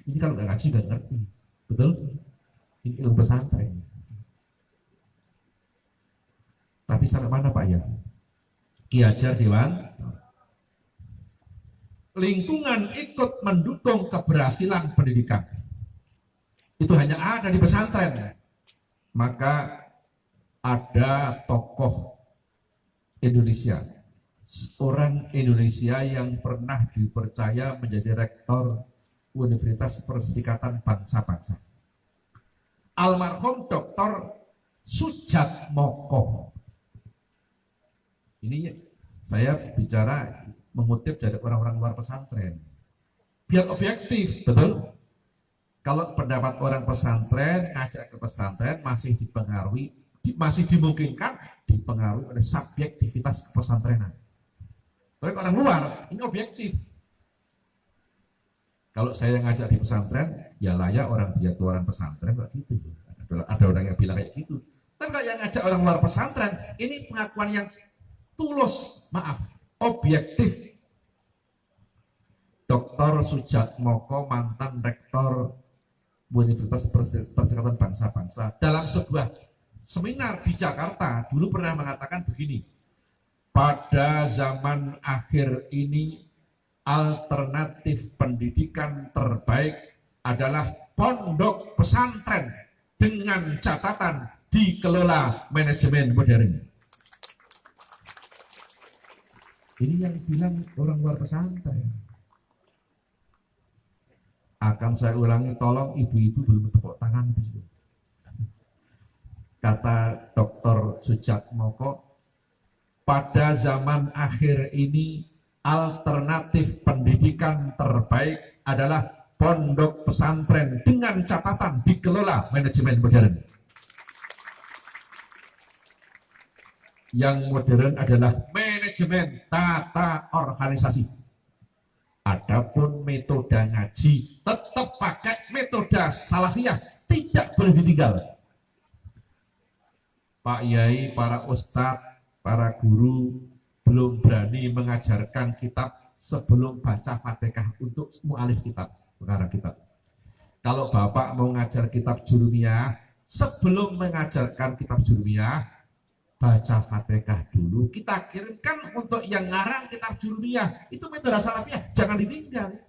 Ini kalau nggak ngaji nggak ngerti, betul? Ini ilmu pesantren. Tapi sampai mana Pak ya? Ki Hajar Dewan. Lingkungan ikut mendukung keberhasilan pendidikan. Itu hanya ada di pesantren. Maka ada tokoh Indonesia, orang Indonesia yang pernah dipercaya menjadi rektor Universitas Perserikatan Bangsa-Bangsa. Almarhum Dr. Sujatmoko. Ini saya bicara mengutip dari orang-orang luar pesantren biar objektif, betul? Kalau pendapat orang pesantren ngajak ke pesantren masih dipengaruhi, masih dimungkinkan dipengaruhi oleh subjektivitas pesantrenan. Tapi orang luar ini objektif. Kalau saya ngajak di pesantren ya layak orang dia keluaran pesantren kayak gitu. Ada orang yang bilang kayak gitu. Tapi kalau yang ngajak orang luar pesantren ini pengakuan yang tulus, maaf, objektif. Dr. Sujatmoko, mantan rektor Universitas Perserikatan Bangsa-Bangsa, dalam sebuah seminar di Jakarta dulu pernah mengatakan begini, pada zaman akhir ini alternatif pendidikan terbaik adalah pondok pesantren dengan catatan dikelola manajemen modern. Ini yang bilang orang luar pesantren. Akan saya ulangi, tolong ibu-ibu belum tepuk tangan di situ. Kata Dr. Sujatmoko, pada zaman akhir ini alternatif pendidikan terbaik adalah pondok pesantren dengan catatan dikelola manajemen modern. Yang modern adalah manajemen tata organisasi. Adapun metode ngaji tetap pakai metode salafiyah, tidak boleh ditinggal. Pak Yai, para ustadz, para guru belum berani mengajarkan kitab sebelum baca Fatihah untuk mu'alif kitab, pengarang kitab. Kalau Bapak mau ngajar kitab Jurumiyah, sebelum mengajarkan kitab Jurumiyah, baca Fatihah dulu, kita kirimkan untuk yang ngarang kitab Jurumiyah. Itu metode salafiyah, jangan ditinggal.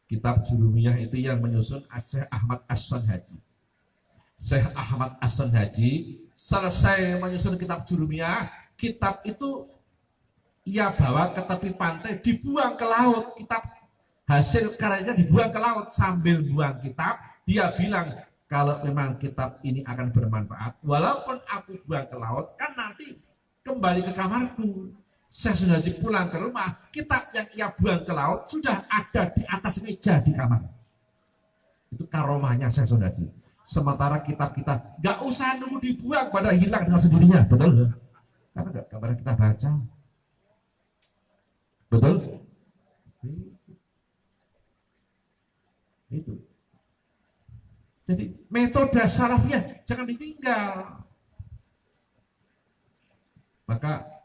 Kitab Jurumiyah itu yang menyusun Syekh Ahmad As-Sonhaji. Syekh Ahmad As-Sonhaji selesai menyusun kitab Jurumiyah, kitab itu ia bawa ke tepi pantai, dibuang ke laut. Kitab hasil karyanya dibuang ke laut. Sambil buang kitab, dia bilang, kalau memang kitab ini akan bermanfaat, walaupun aku buang ke laut, kan nanti kembali ke kamarku. Saya sudah pulang ke rumah, kitab yang ia buang ke laut sudah ada di atas meja di kamar. Itu karomahnya saya sudah. Sementara kitab kita nggak usah nunggu dibuang, pada hilang dengan sendirinya, betul? Karena nggak kabar kita baca, betul? Itu. Jadi metode salafiyah jangan ditinggal. Maka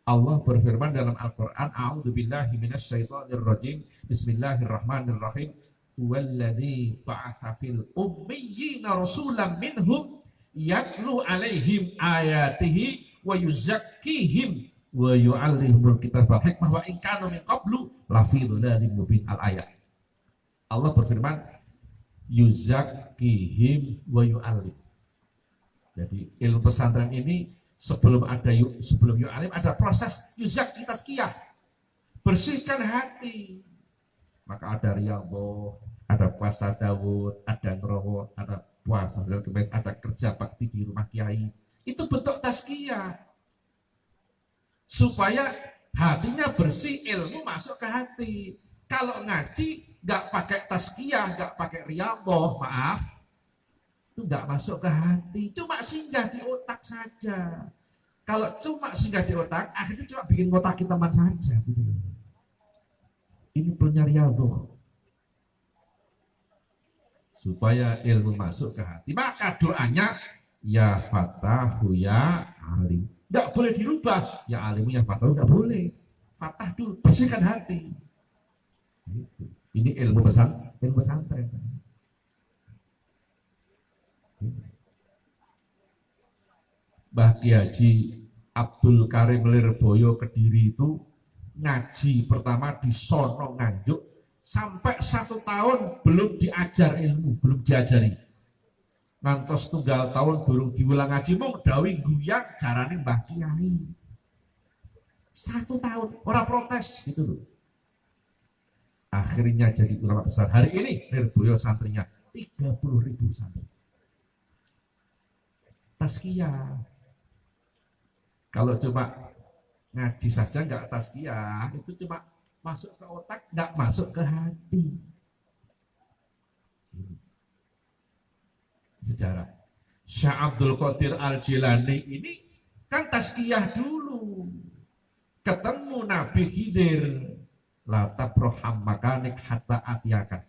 Allah berfirman dalam Al-Quran, A'udzubillahi minasyaitonirrajim, Bismillahirrahmanirrahim, Huwallazi ba'atha fil ummiyina rasulan minhum yatlu alaihim ayatihi wa yuzakkihim wa yu'allimul kitab wal hikmah wa in kanu min qablu lafi dhalalin mubin. Al-ayat. Allah berfirman, yuzakkihim wa yu'allim. Jadi ilmu pesantren ini sebelum yu'allim ada proses yuzakki tazkiyah, bersihkan hati. Maka ada riyadhah, ada puasa Daud, ada ngerawat, ada puasa Senin Kemis, ada kerja bakti di rumah kiai. Itu bentuk tazkiyah supaya hatinya bersih, ilmu masuk ke hati. Kalau ngaji nggak pakai tazkiyah, nggak pakai riyadhah, maaf, itu nggak masuk ke hati, cuma singgah di otak saja. Kalau cuma singgah di otak, akhirnya cuma bikin otak kita teman saja. Ini punya riyadhah supaya ilmu masuk ke hati. Maka doanya ya fatahu ya alim, nggak boleh dirubah. Ya alimu ya fatahu nggak boleh. Fatah dulu, bersihkan hati. Ini ilmu pesantren. Mbah Ki Haji Abdul Karim Lirboyo Kediri itu ngaji pertama di sono Nganjuk sampai 1 tahun belum diajar ilmu, belum diajari. Ngantos tunggal tahun durung diulang ngaji mung dawi guyang jarane Mbah Kiai. 1 tahun ora protes gitu loh. Akhirnya jadi ulama besar. Hari ini Lirboyo santrinya 30.000 santri. Tazkiyah. Kalau cuma ngaji saja nggak tazkiyah, itu cuma masuk ke otak, nggak masuk ke hati. Sejarah Syekh Abdul Qadir Al-Jilani ini kan tazkiyah dulu. Ketemu Nabi Khidir, la tabroham makanik hatta atiyakan.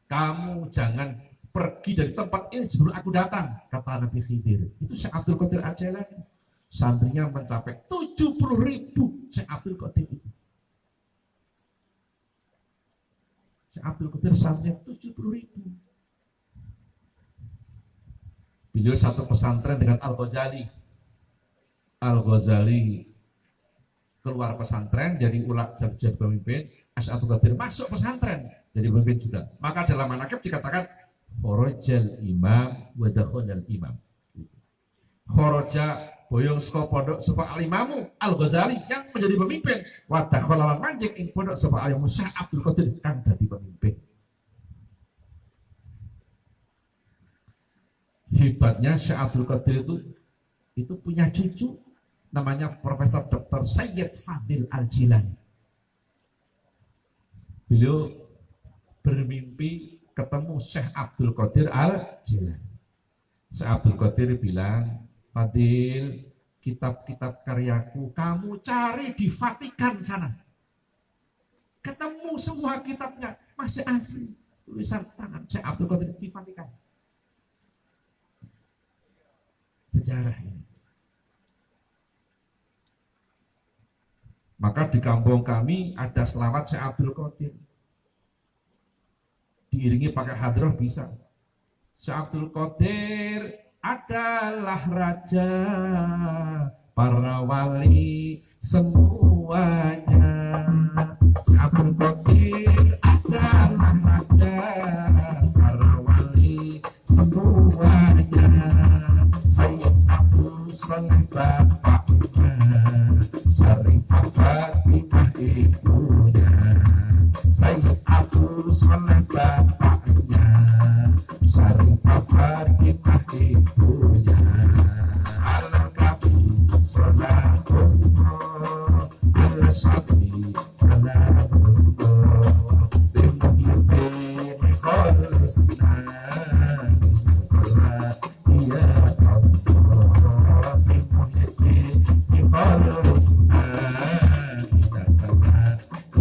Kamu jangan pergi dari tempat ini sebelum aku datang, kata Nabi Khidir. Itu Syekh Abdul Qadir Al-Jilani. Santrinya mencapai 70.000 Syekh Abdul Qadir itu. Syekh Abdul Qadir santrinya 70.000. Beliau satu pesantren dengan Al-Ghazali. Al-Ghazali keluar pesantren jadi jadi pemimpin. Syekh Abdul Qadir masuk pesantren jadi pemimpin juga. Maka dalam manaqib dikatakan kharajal imam wa dakhalal imam. Kharaja boyong saka pondok sapa alimamu Al-Ghazali yang menjadi pemimpin, wa dakhala manjing ing pondok sapa alimamu Syekh Abdul Qadir kang dadi pemimpin. Hebatnya Syekh Abdul Qadir itu punya cucu namanya Profesor Dr. Sayyid Fadil Al-Jilani. Beliau bermimpi ketemu Syekh Abdul Qadir Al-Jilani. Syekh Abdul Qadir bilang, Fadil, kitab-kitab karyaku kamu cari di Vatikan sana. Ketemu semua kitabnya, masih asli. Tulisan tangan Syekh Abdul Qadir di Vatikan. Sejarah ini. Maka di kampung kami ada selawat Syekh Abdul Qadir. Diiringi pakai hadroh bisa. Syekh Abdul Qadir adalah raja para wali semuanya. Syekh Abdul Qadir adalah raja para wali semuanya. Sayyid Abdul Salih bapaknya, Syarifah Fatimah ibunya. Sayyid Abdul Salih bapaknya, Syarifah Fatimah ibunya. Al-Kabi salatullah, al-Sabi salatullah, bimuhibin khulusna, ya Allah, bimuhibin khulusna,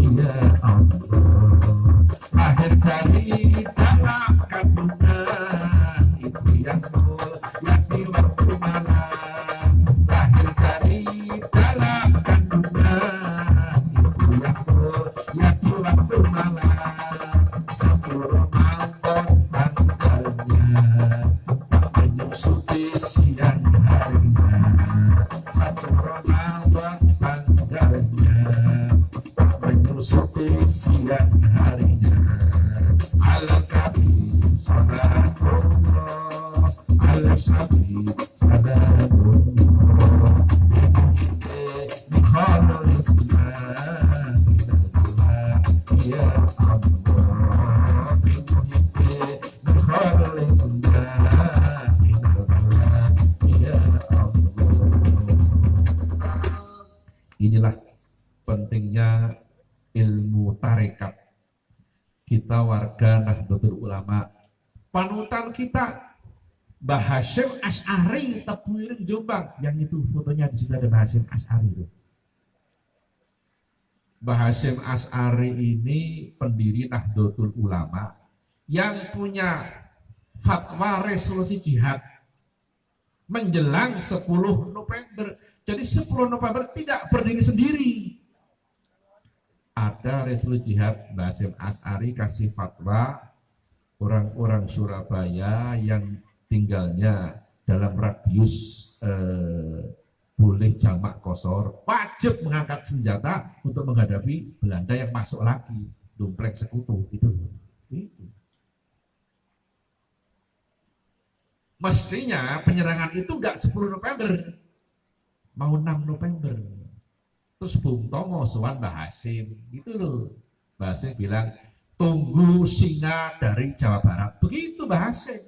ya Allah. Lahir dari dalam kandungan ibu yang mulia di waktu malam. Lahir dari dalam kandungan ibu yang mulia di waktu malam. 10 Ramadan tanggalnya, menyusupi siang harinya. 1 Ramadan tanggalnya, menyusupi siang harinya. Al-Kabi salatullah, al-Sabi salatullah, bimuhibbi khulusna, ya Allah, bimuhibbi khulusna, ya Allah. Inilah pentingnya ilmu tarekat. Kita warga Nahdlatul Ulama, panutan kita Mbah Hasyim Asy'ari Tebuireng Jombang, yang itu fotonya di situ ada Mbah Hasyim Asy'ari itu. Mbah Hasyim Asy'ari ini pendiri Nahdlatul Ulama yang punya fatwa resolusi jihad menjelang 10 November. Jadi 10 November tidak berdiri sendiri. Ada resolusi jihad, Mbah Hasyim Asy'ari kasih fatwa orang-orang Surabaya yang tinggalnya dalam radius boleh jamak kosor wajib mengangkat senjata untuk menghadapi Belanda yang masuk lagi, domplek sekutu itu. Mestinya penyerangan itu enggak 10 November, mau 6 November. Terus Bung Tomo sowan Mbah Hasyim, gitu loh. Mbah Hasyim bilang, tunggu singa dari Jawa Barat. Begitu Mbah Hasyim.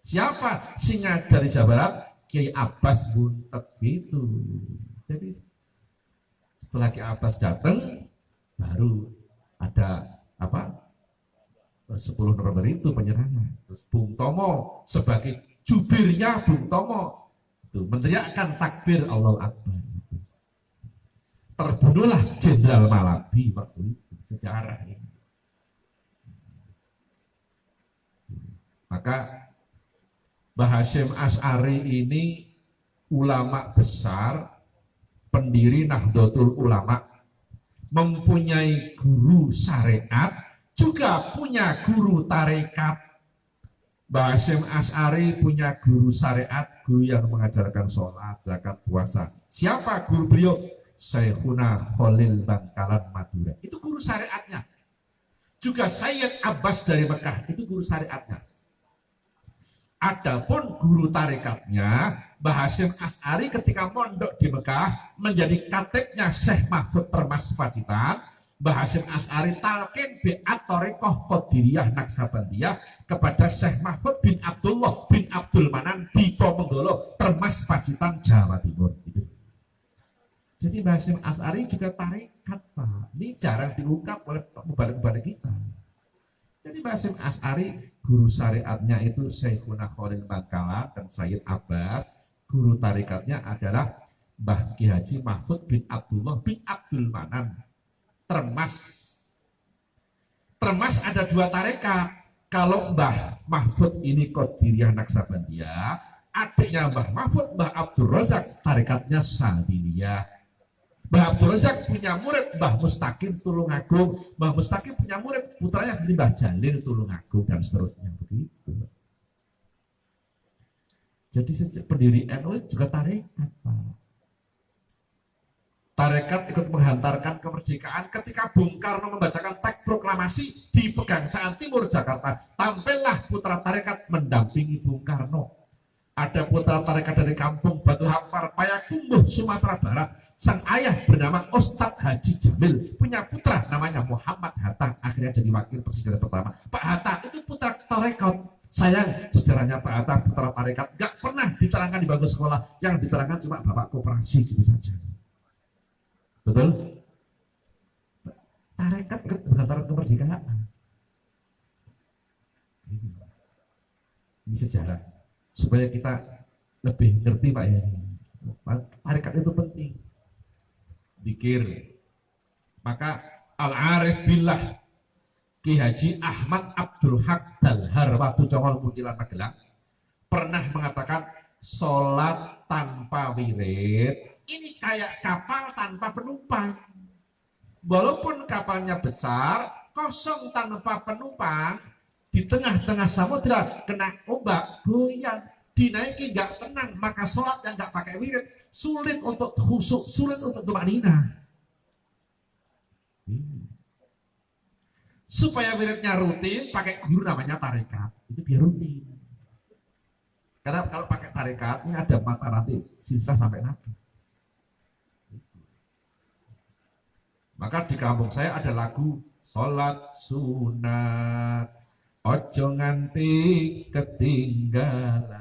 Siapa singa dari Jawa Barat? Kiai Abbas Buntet, gitu. Jadi setelah Kiai Abbas datang, baru ada apa? 10 November itu penyerangan. Terus Bung Tomo sebagai jubirnya Bung Tomo itu meneriakkan takbir Allahu Akbar. Terbunuhlah Jenderal Malabi waktu itu, sejarah ini. Maka Mbah Hasyim Asy'ari ini ulama besar, pendiri Nahdlatul Ulama, mempunyai guru syariat, juga punya guru tarekat. Mbah Hasyim Asy'ari punya guru syariat, guru yang mengajarkan sholat, zakat, puasa. Siapa guru beliau? Syekhuna Khalil Bangkalan Madura. Itu guru syariatnya. Juga Sayyid Abbas dari Mekah, itu guru syariatnya. Adapun guru tarikatnya Mbah Hasyim Asy'ari ketika mondok di Mekah menjadi katibnya Syekh Mahfud Termas Pacitan. Mbah Hasyim Asy'ari talqin bi'at thariqah Qadiriyah Naksabandiyah kepada Syekh Mahfud bin Abdullah bin Abdul Manan di Ponorogo Termas Pacitan Jawa Timur. Jadi Mbah Hasyim Asy'ari juga tarekat, Pak. Ini jarang diungkap oleh mubalik-mubalik kita. Jadi Mbah Hasyim Asy'ari guru syariatnya itu Syekhuna Khalil Bangkalan dan Sayyid Abbas. Guru tarikatnya adalah Mbah Ki Haji Mahfud bin Abdullah bin Abdul Manan Termas. Termas ada dua tarekat. Kalau Mbah Mahfud ini Qadiriyah Naksabandiyah, adiknya Mbah Mahfud, Mbah Abdul Razak, tarikatnya Sadiliyah. Mbah Abdul Razak punya murid Mbah Mustaqim Tulungagung. Mbah Mustaqim punya murid putranya Mbah Jalil Tulungagung dan seterusnya begitu. Jadi sejak pendiri NU juga tarekat, Pak. Tarekat ikut menghantarkan kemerdekaan ketika Bung Karno membacakan teks proklamasi di Pegangsaan Timur Jakarta. Tampillah putra tarekat mendampingi Bung Karno. Ada putra tarekat dari kampung Batu Hampar, Payakumbuh, Sumatera Barat. Sang ayah bernama Ustadz Haji Jamil, punya putra namanya Muhammad Hatta, akhirnya jadi wakil presiden pertama. Pak Hatta itu putra tarekat. Sayang sejarahnya Pak Hatta putra tarekat gak pernah diterangkan di bangku sekolah, yang diterangkan cuma bapak koperasi gitu saja. Betul? Tarekat ikut menghantar kemerdekaan. Ini sejarah supaya kita lebih ngerti, Pak ya. Tarekat itu penting. Dikir. Maka Al-Arif Billah Ki Haji Ahmad Abdul Haq Dalhar Watu Congol Muntilan Magelang pernah mengatakan sholat tanpa wirid ini kayak kapal tanpa penumpang. Walaupun kapalnya besar, kosong tanpa penumpang, di tengah-tengah samudra kena ombak goyang, dinaiki nggak tenang, maka sholat yang nggak pakai wirid sulit untuk khusyuk, sulit untuk tumanina. Supaya wiridnya rutin, pakai guru namanya tarekat. Itu biar rutin. Karena kalau pakai tarekat, ini ada mata rantai sisa sampai nabi. Maka di kampung saya ada lagu sholat sunat, ojo nganti ketinggalan,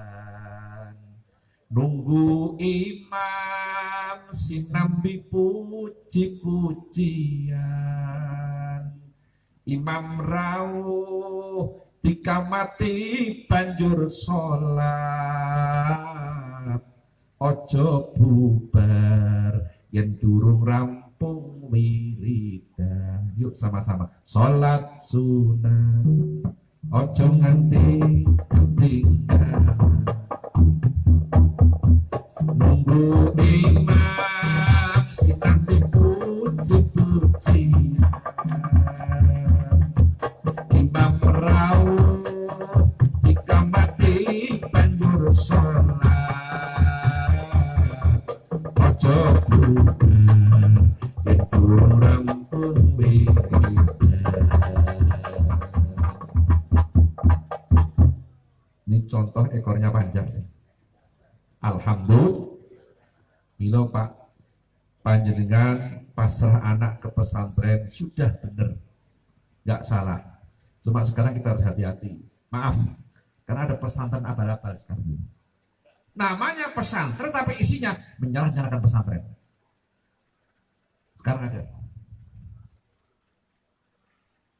nunggu imam sinambi puji-pujian, imam rawuh dikamati banjur sholat, ojo bubar yen durung rampung wiridan. Yuk sama-sama sholat sunat, ojo nganti ketinggalan, nunggu imam sinambi puji-pujian, imam rawuh dikamati banjur sholat, ojo bubar yen durung rampung wiridan. Ini contoh ekornya panjang. Alhamdulillah Pak, panjenengan pasrah anak ke pesantren sudah benar, nggak salah. Cuma sekarang kita harus hati-hati. Maaf, karena ada pesantren abal-abal sekarang. Namanya pesantren tapi isinya menyalah-nyalahkan pesantren. Sekarang ada.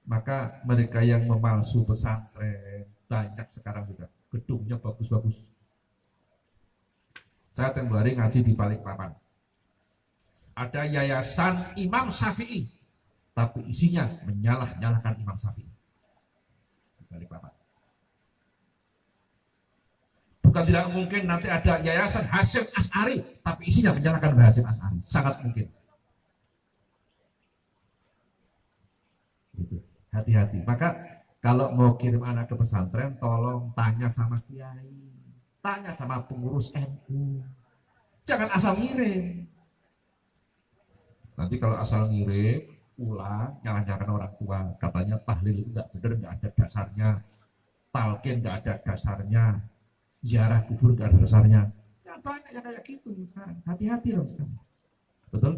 Maka mereka yang memalsu pesantren banyak sekarang sudah. Gedungnya bagus-bagus. Saya tempoh hari ngaji di Balikpapan. Ada yayasan Imam Syafi'i, tapi isinya menyalah-nyalahkan Imam Syafi'i. Di Balikpapan. Bukan tidak mungkin nanti ada yayasan Hasyim Asy'ari, tapi isinya menyalahkan Hasyim Asy'ari. Sangat mungkin. Gitu. Hati-hati. Maka kalau mau kirim anak ke pesantren, tolong tanya sama kiai, tanya sama pengurus NU. Jangan asal ngirim. Nanti kalau asal ngirim, pulang, nyala-nyalakan orang tua. Katanya tahlil itu nggak benar, nggak ada dasarnya. Talqin nggak ada dasarnya. ziarah kubur gak ada dasarnya. Ya banyak yang kayak gitu sekarang. Hati-hati dong sekarang. Betul?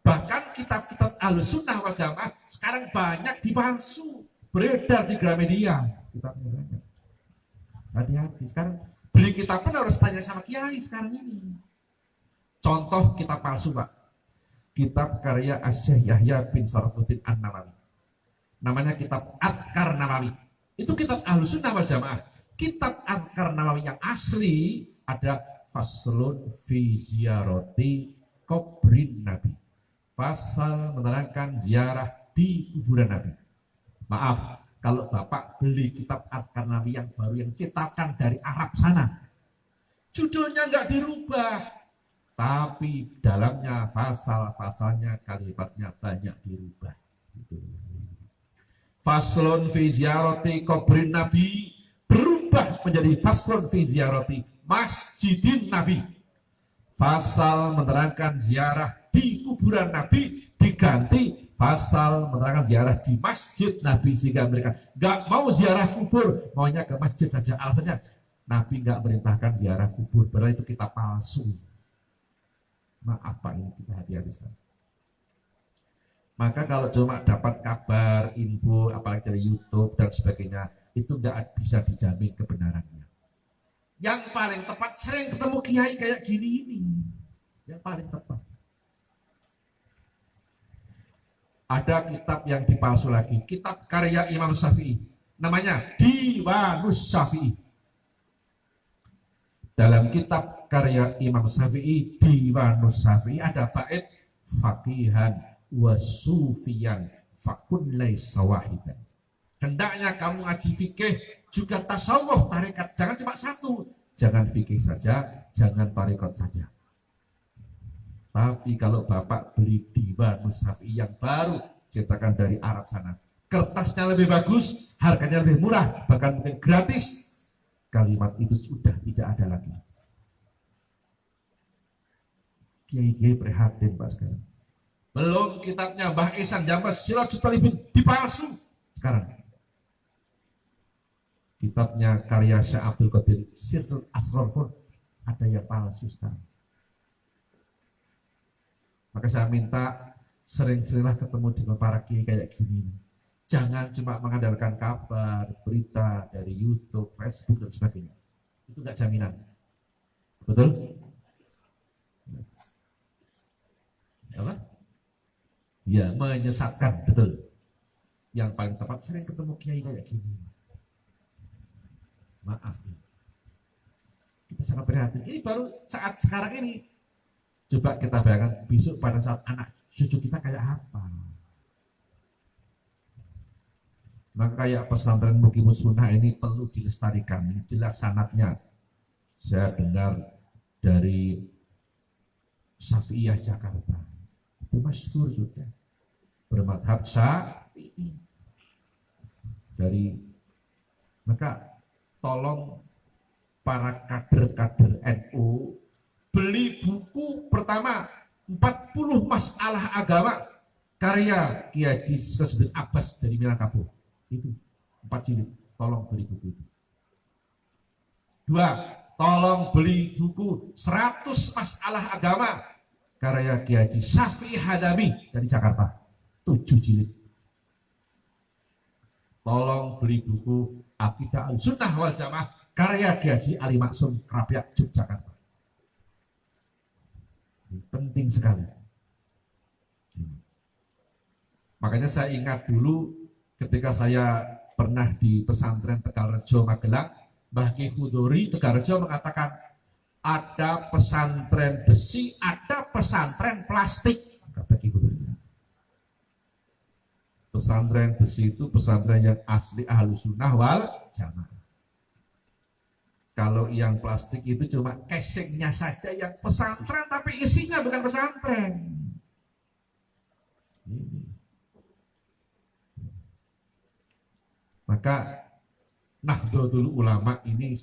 Bahkan kitab-kitab Ahlussunnah wal Jamaah sekarang banyak dipalsu, beredar di Gramedia. Kitabnya banyak. Hati-hati. Sekarang beli kitab pun harus tanya sama kiai sekarang ini. Contoh kitab palsu, Pak. Kitab karya Asy-Syaikh Yahya bin Sarafuddin An-Nawawi. Namanya kitab Adhkar Nawawi. Itu kitab Ahlussunnah wal Jamaah. Kitab Adhkar Nawawi yang asli ada faslun fi ziyarati kubrin Nabi. Pasal menerangkan ziarah di kuburan Nabi. Maaf, kalau Bapak beli kitab Adhkar Nawawi yang baru, yang cetakan dari Arab sana, judulnya nggak dirubah, tapi dalamnya pasal-pasalnya, kalimatnya banyak dirubah. Faslun fi ziyarati kubrin Nabi berubah menjadi faslun fi ziyarati masjidin Nabi. Pasal menerangkan ziarah di kuburan Nabi diganti pasal menerangkan ziarah di masjid Nabi, sehingga mereka nggak mau ziarah kubur, maunya ke masjid saja. Alasannya Nabi nggak merintahkan ziarah kubur, padahal itu kitab palsu. Maaf Pak, ini kita hati-hati sekali. Maka kalau cuma dapat kabar, info, apalagi dari YouTube dan sebagainya, itu nggak bisa dijamin kebenarannya. Yang paling tepat, sering ketemu kiai kayak gini ini, yang paling tepat. Ada kitab yang dipalsu lagi, kitab karya Imam Syafi'i, namanya Diwanus Syafi'i. Dalam kitab karya Imam Syafi'i, Diwanus Syafi'i, ada bait faqihan wasufiyan fakun laisa wahidan. Hendaknya kamu ngaji fikih juga tasawuf, tarekat, jangan cuma satu. Jangan fikih saja, jangan tarekat saja. Tapi kalau Bapak beli Diwanus Syafi'i yang baru, cetakan dari Arab sana, kertasnya lebih bagus, harganya lebih murah, bahkan mungkin gratis, kalimat itu sudah tidak ada lagi. Kiai-kiai prihatin Pak sekarang. Belum kitabnya Mbah Ihsan Jambas Sirajul Talibin dipalsu sekarang. Kitabnya karya Syekh Abdul Qadir Sirrul Asrar pun ada yang palsu sekarang. Maka saya minta sering-seringlah ketemu dengan para kiai kayak gini. Jangan cuma mengandalkan kabar, berita dari YouTube, Facebook dan sebagainya. Itu enggak jaminan. Betul? Apa? Ya, menyesatkan, betul. Yang paling tepat sering ketemu kiai kayak gini. Maaf. Kita sangat prihatin. Ini baru saat sekarang ini. Coba kita bayangkan besok pada saat anak cucu kita kayak apa. Maka kayak pesantren Muqimus Sunnah ini perlu dilestarikan. Ini jelas sanadnya. Saya dengar dari Syafi'iyah Jakarta. Itu masyhur juga. Bermadhab Syafi'i. Maka tolong para kader-kader NU beli buku pertama 40 masalah agama karya Kiai Haji Syamsuddin Abbas dari Minangkabau. Itu 4 jilid, tolong beli buku itu. 2, tolong beli buku 100 masalah agama karya Kiai Haji Syafi'i Hadami dari Jakarta, 7 jilid. Tolong beli buku Aqidah Ahlussunnah wal Jamaah karya Kiai Haji Ali Maksum Rabiak Yogyakarta. Penting sekali. Makanya saya ingat dulu ketika saya pernah di pesantren Tegalrejo Magelang, Mbah Ki Hudori Tegalrejo mengatakan ada pesantren besi, ada pesantren plastik, kata Ki Hudori. Pesantren besi itu pesantren yang asli Ahlussunnah wal Jamaah. Kalau yang plastik itu cuma casingnya saja yang pesantren, tapi isinya bukan pesantren. Maka Nahdlatul Ulama ini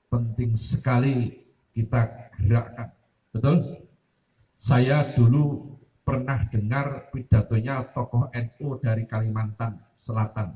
penting sekali kita gerakkan. Betul? Saya dulu pernah dengar pidatonya tokoh NU dari Kalimantan Selatan,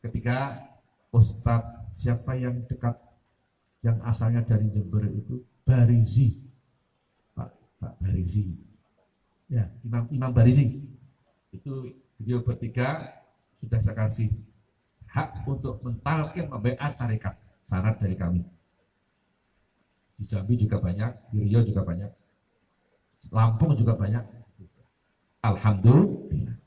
ketika Ustadz siapa yang dekat yang asalnya dari Jember itu Barizi, Pak Barizi, ya Imam Barizi, itu beliau bertiga sudah saya kasih hak untuk mentalkin membaiat tarekat, syarat dari kami. Di Jambi juga banyak, di Riau juga banyak, Lampung juga banyak. Alhamdulillah.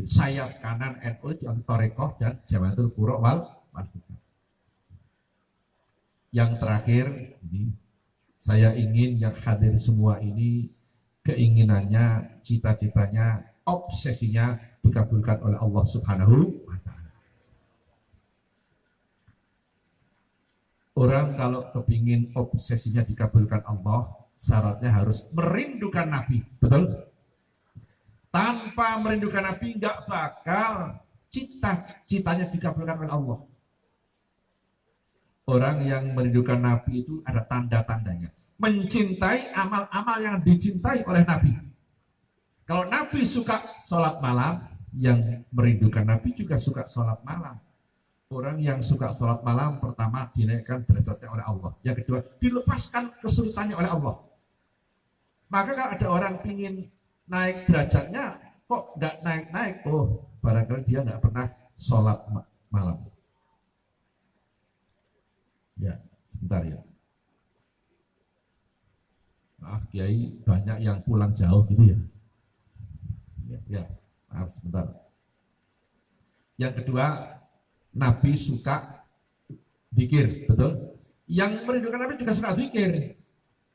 Sayap kanan NU yang Torekoh dan Jamatul Qura wal Hikmah. Yang terakhir, saya ingin yang hadir semua ini keinginannya, cita-citanya, obsesinya dikabulkan oleh Allah Subhanahu wa Ta'ala. Orang kalau kepingin obsesinya dikabulkan Allah, syaratnya harus merindukan Nabi, betul? Tanpa merindukan Nabi nggak bakal cita-citanya dikabulkan oleh Allah. Orang yang merindukan Nabi itu ada tanda-tandanya. Mencintai amal-amal yang dicintai oleh Nabi. Kalau Nabi suka sholat malam, yang merindukan Nabi juga suka sholat malam. Orang yang suka sholat malam, pertama dinaikkan derajatnya oleh Allah. Yang kedua, dilepaskan kesulitannya oleh Allah. Maka kalau ada orang ingin naik derajatnya, kok nggak naik-naik? Oh, barangkali dia nggak pernah sholat malam. Ya, sebentar ya. Maaf Kiai, banyak yang pulang jauh gitu ya. Ya, maaf sebentar. Yang kedua, Nabi suka zikir, betul? Yang merindukan Nabi juga suka zikir.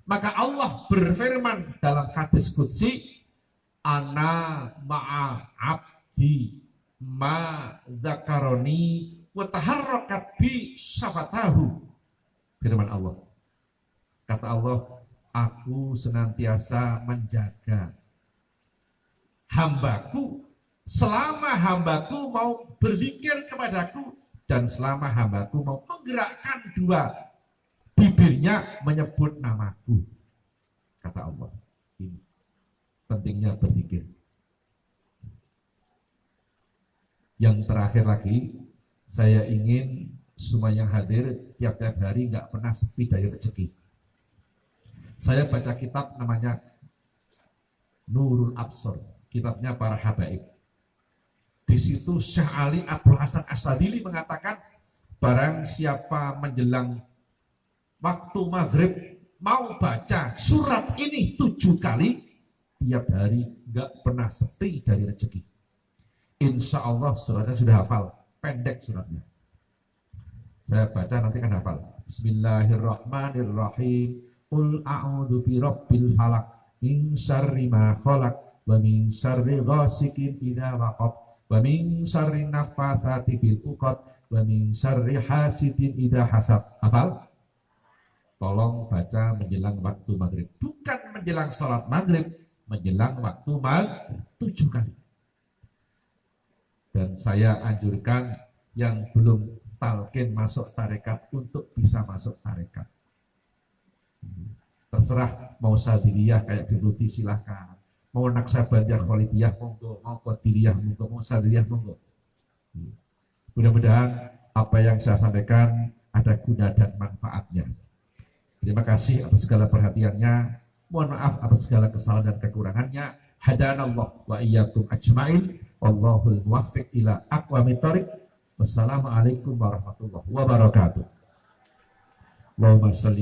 Maka Allah berfirman dalam hadis qudsi, ana ma'a abdi ma dzakaroni wa taharrakat bi syafatahu. Firman Allah. Kata Allah, aku senantiasa menjaga hambaku selama hambaku mau berzikir kepadaku dan selama hambaku mau menggerakkan dua bibirnya menyebut namaku. Kata Allah. Ini pentingnya berzikir. Yang terakhir lagi, saya ingin semua yang hadir tiap-tiap hari nggak pernah sepi dari rezeki. Saya baca kitab namanya Nurul Absor, kitabnya para habaib. Di situ Syekh Ali Abdul Hasan As-Sadili mengatakan, barang siapa menjelang waktu maghrib mau baca surat ini 7 kali, tiap hari nggak pernah sepi dari rezeki. Insya Allah suratnya sudah hafal, pendek suratnya. Saya baca nanti kan hafal. Bismillahirrahmanirrahim. Qul a'udzu birabbil falaq min syarri ma khalaq wa min syarri ghasikin idza waqab wa min syarri naffatsati fil 'uqad wa min syarri hasidin idza hasad. Hafal? Tolong baca menjelang waktu maghrib. Bukan menjelang salat maghrib, menjelang waktu maghrib 7 kali. Dan saya anjurkan yang belum talqin masuk tarekat untuk bisa masuk tarekat. Terserah mau Sadiliyah kayak Biruti silahkan, mau Naksabandiyah Khalidiyah monggo, mau Qadiriyah monggo, mau Sadiliyah monggo. Mudah-mudahan apa yang saya sampaikan ada guna dan manfaatnya. Terima kasih atas segala perhatiannya. Mohon maaf atas segala kesalahan dan kekurangannya. Hadanallah wa iyyakum ajmain. Wallahul muwaffiq ila aqwamit thoriq. Wassalamualaikum warahmatullahi wabarakatuh. Allahumma shalli